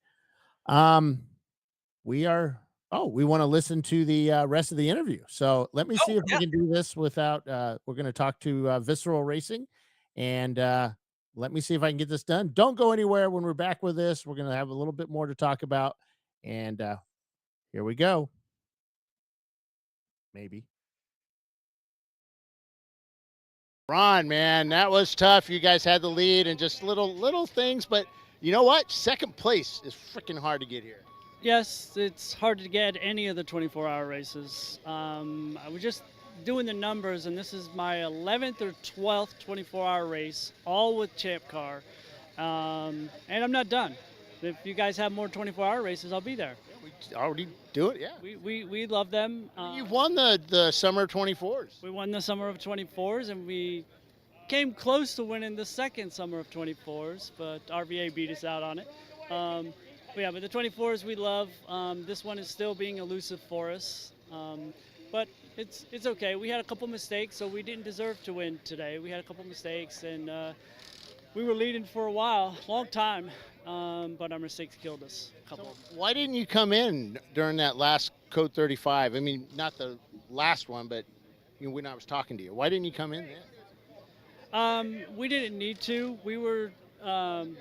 We want to listen to the rest of the interview. So let me see if we can do this without, we're going to talk to Visceral Racing, and let me see if I can get this done. Don't go anywhere. When we're back with this, we're going to have a little bit more to talk about. And here we go. Maybe. Ron, man, that was tough. You guys had the lead and just little things, but you know what? Second place is freaking hard to get here. Yes, it's hard to get any of the 24-hour races. I was just doing the numbers, and this is my 11th or 12th 24-hour race, all with ChampCar, and I'm not done. If you guys have more 24-hour races, I'll be there. We already do it, yeah. We love them. You've won the Summer of 24s. We won the Summer of 24s, and we came close to winning the second Summer of 24s, but RVA beat us out on it. But the 24s we love. This one is still being elusive for us, but it's okay. We had a couple mistakes, so we didn't deserve to win today. We had a couple mistakes, and we were leading for a while, long time, but our mistakes killed us. So why didn't you come in during that last Code 35? I mean, not the last one, but when I was talking to you, why didn't you come in then? We didn't need to. We were going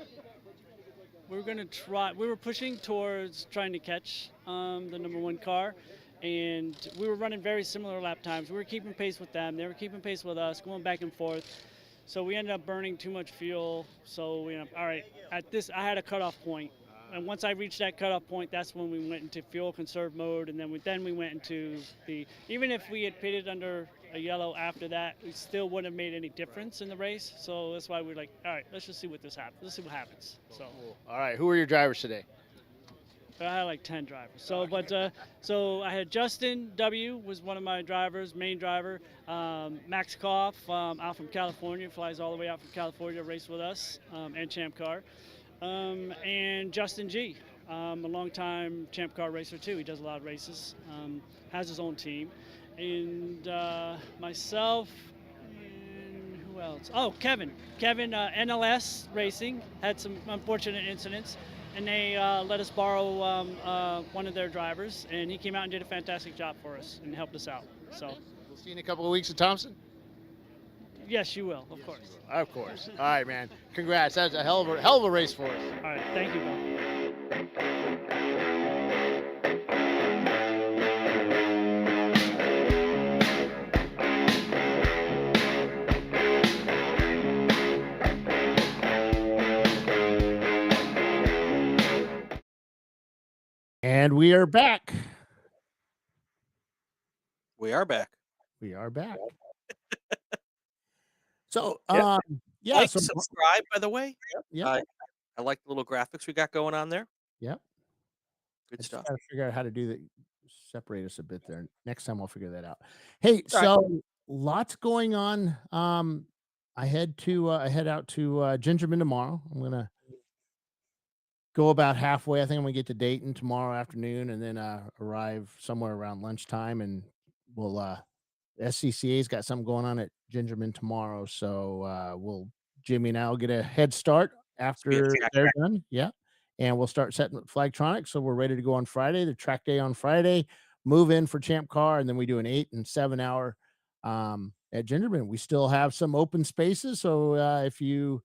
to try. We were pushing towards trying to catch the number one car, and we were running very similar lap times. We were keeping pace with them. They were keeping pace with us, going back and forth. So we ended up burning too much fuel. So we ended up, all right, at this, I had a cutoff point. And once I reached that cutoff point, that's when we went into fuel conserve mode. And then we went into even if we had pitted under a yellow after that, it still wouldn't have made any difference in the race. So that's why we're like, all right, let's just see what happens. Let's see what happens. So, all right, who are your drivers today? I had like 10 drivers. So I had Justin W. was one of my drivers, main driver. Max Koff out from California, flies all the way out from California to race with us and ChampCar. And Justin G. A long-time ChampCar racer too. He does a lot of races, has his own team. And myself, and who else? Oh, Kevin, NLS Racing, had some unfortunate incidents. And they let us borrow one of their drivers, and he came out and did a fantastic job for us and helped us out. So we'll see you in a couple of weeks at Thompson. Yes, you will, of course. Of course. All right, man. Congrats. That's a hell of a race for us. All right, thank you, Bill. And we are back. We are back. So, like, subscribe, by the way. Yeah. I like the little graphics we got going on there. Yep. Good stuff. Got to figure out how to do that. Separate us a bit there. Next time I'll figure that out. Hey, so lots going on. I head out to Gingerman tomorrow. I'm gonna go about halfway. I think I'm gonna get to Dayton tomorrow afternoon, and then arrive somewhere around lunchtime. And we'll SCCA's got something going on at Gingerman tomorrow, so Jimmy and I will get a head start after they're done. Yeah, and we'll start setting up Flagtronics, so we're ready to go on Friday. The track day on Friday. Move in for ChampCar, and then we do an 8 and 7 hour at Gingerman. We still have some open spaces, so if you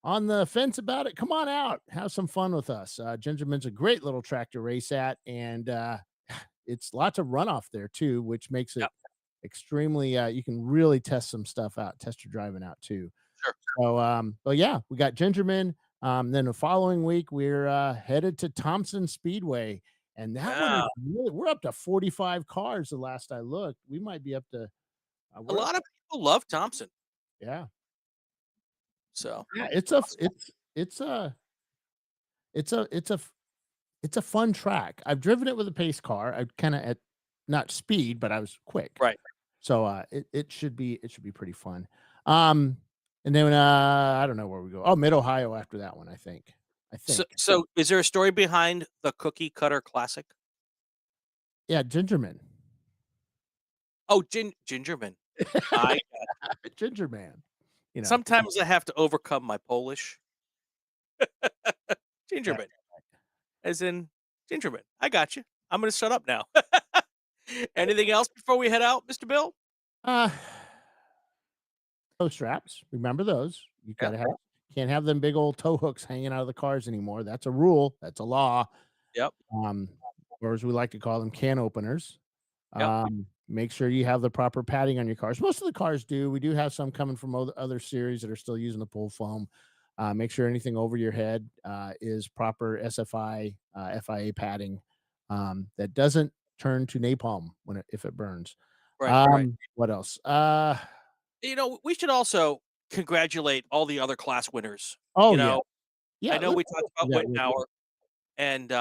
on the fence about it, come on out, have some fun with us. Gingerman's a great little track to race at, and it's lots of runoff there too, which makes it extremely. You can really test some stuff out, test your driving out too. Sure. So, but yeah, we got Gingerman. Then the following week, we're headed to Thompson Speedway. And that one is really, we're up to 45 cars the last I looked. We might be up to a lot of people love Thompson. Yeah. So yeah, it's a fun track. I've driven it with a pace car. I kind of at not speed, but I was quick. Right. So it should be pretty fun. And then I don't know where we go. Oh, Mid Ohio after that one, I think. So is there a story behind the Cookie Cutter Classic? Yeah, Gingerman. Oh, Gingerman. I Gingerman. Sometimes I have to overcome my Polish. Gingerman. As in Gingerman. I got you. I'm going to shut up now. Anything else before we head out, Mr. Bill? Toe straps. Remember those. You gotta have. Can't have them big old tow hooks hanging out of the cars anymore. That's a rule. That's a law. Yep. Or as we like to call them, can openers. Yep. Make sure you have the proper padding on your cars. Most of the cars do. We do have some coming from other series that are still using the pull foam. Make sure anything over your head is proper SFI, FIA padding that doesn't turn to napalm if it burns. Right. What else? We should also congratulate all the other class winners. Oh, I know we talked about Wittenauer and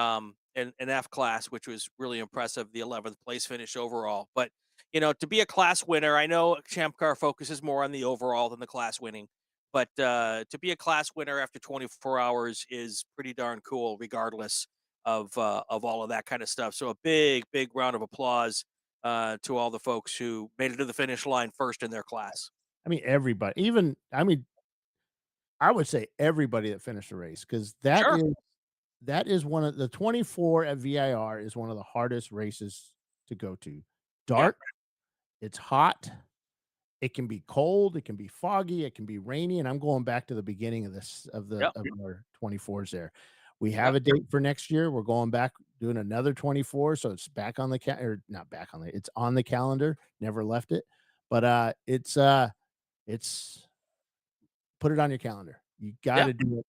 F class, which was really impressive, the 11th place finish overall. But, to be a class winner, I know ChampCar focuses more on the overall than the class winning. But to be a class winner after 24 hours is pretty darn cool, regardless of all of that kind of stuff. So a big, big round of applause to all the folks who made it to the finish line first in their class. I mean, everybody, I would say everybody that finished the race, because that is one of the 24 at VIR is one of the hardest races to go to. Dark, it's hot, it can be cold, it can be foggy, it can be rainy, and I'm going back to the beginning of our 24s there. We have a date for next year. We're going back doing another 24, so it's back on the not back on it's on the calendar. Never left it, but it's put it on your calendar. You got to do it.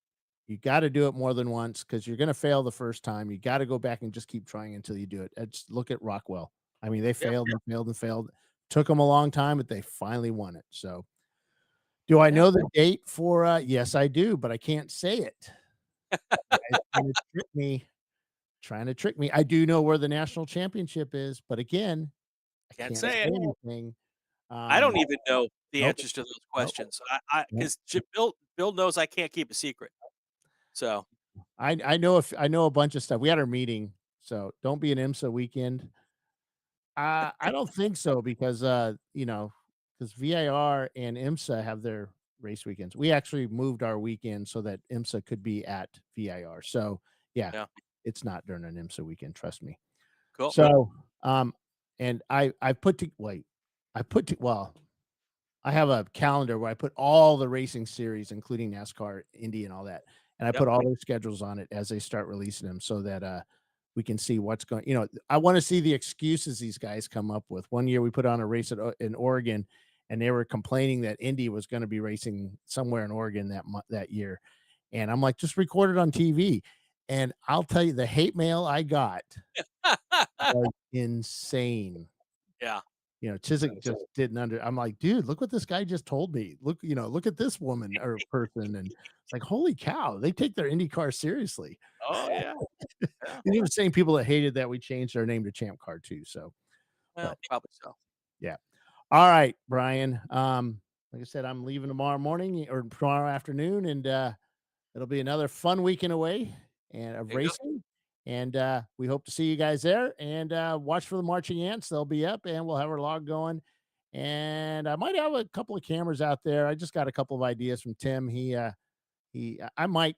You got to do it more than once because you're going to fail the first time. You got to go back and just keep trying until you do it. Just look at Rockwell. I mean, they failed and failed and failed. Took them a long time, but they finally won it. So, do I know the date for? Yes, I do, but I can't say it. Trying to trick me. I do know where the national championship is, but again, I can't say anything. I don't even know the answers to those questions. Because Bill knows I can't keep a secret. So I know a bunch of stuff. We had our meeting, so don't be an IMSA weekend. I don't think so because because VIR and IMSA have their race weekends. We actually moved our weekend so that IMSA could be at VIR. So it's not during an IMSA weekend. Trust me. Cool. So and I have a calendar where I put all the racing series, including NASCAR, Indy, and all that. And I put all their schedules on it as they start releasing them so that we can see what's going. I want to see the excuses these guys come up with. One year we put on a race in Oregon, and they were complaining that Indy was going to be racing somewhere in Oregon that year. And I'm like, just record it on TV. And I'll tell you, the hate mail I got was insane. Yeah. Chiswick just didn't I'm like, dude, look what this guy just told me. Look at this woman or person. And it's like, holy cow, they take their IndyCar seriously. Oh, yeah. These are the same people that hated that we changed our name to ChampCar too. So, probably so. Yeah. All right, Brian. Like I said, I'm leaving tomorrow morning or tomorrow afternoon, and it'll be another fun weekend away of racing. And we hope to see you guys there and watch for the marching ants. They'll be up and we'll have our log going. And I might have a couple of cameras out there. I just got a couple of ideas from Tim. I might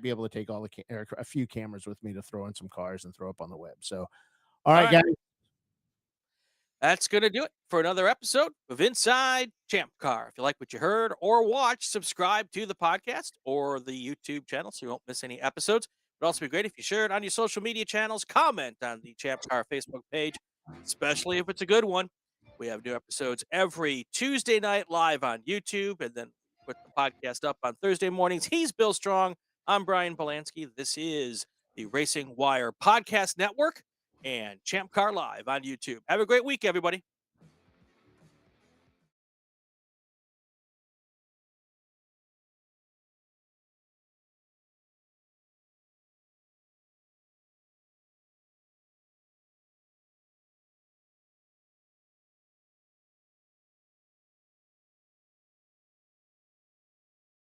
be able to take a few cameras with me to throw in some cars and throw up on the web. So, all right, guys. That's going to do it for another episode of Inside ChampCar. If you like what you heard or watched, subscribe to the podcast or the YouTube channel so you won't miss any episodes. It'd also be great if you share it on your social media channels, comment on the ChampCar Facebook page, especially if it's a good one. We have new episodes every Tuesday night live on YouTube, and then put the podcast up on Thursday mornings. He's Bill Strong. I'm Brian Polanski. This is the Racing Wire Podcast Network and ChampCar Live on YouTube. Have a great week, everybody.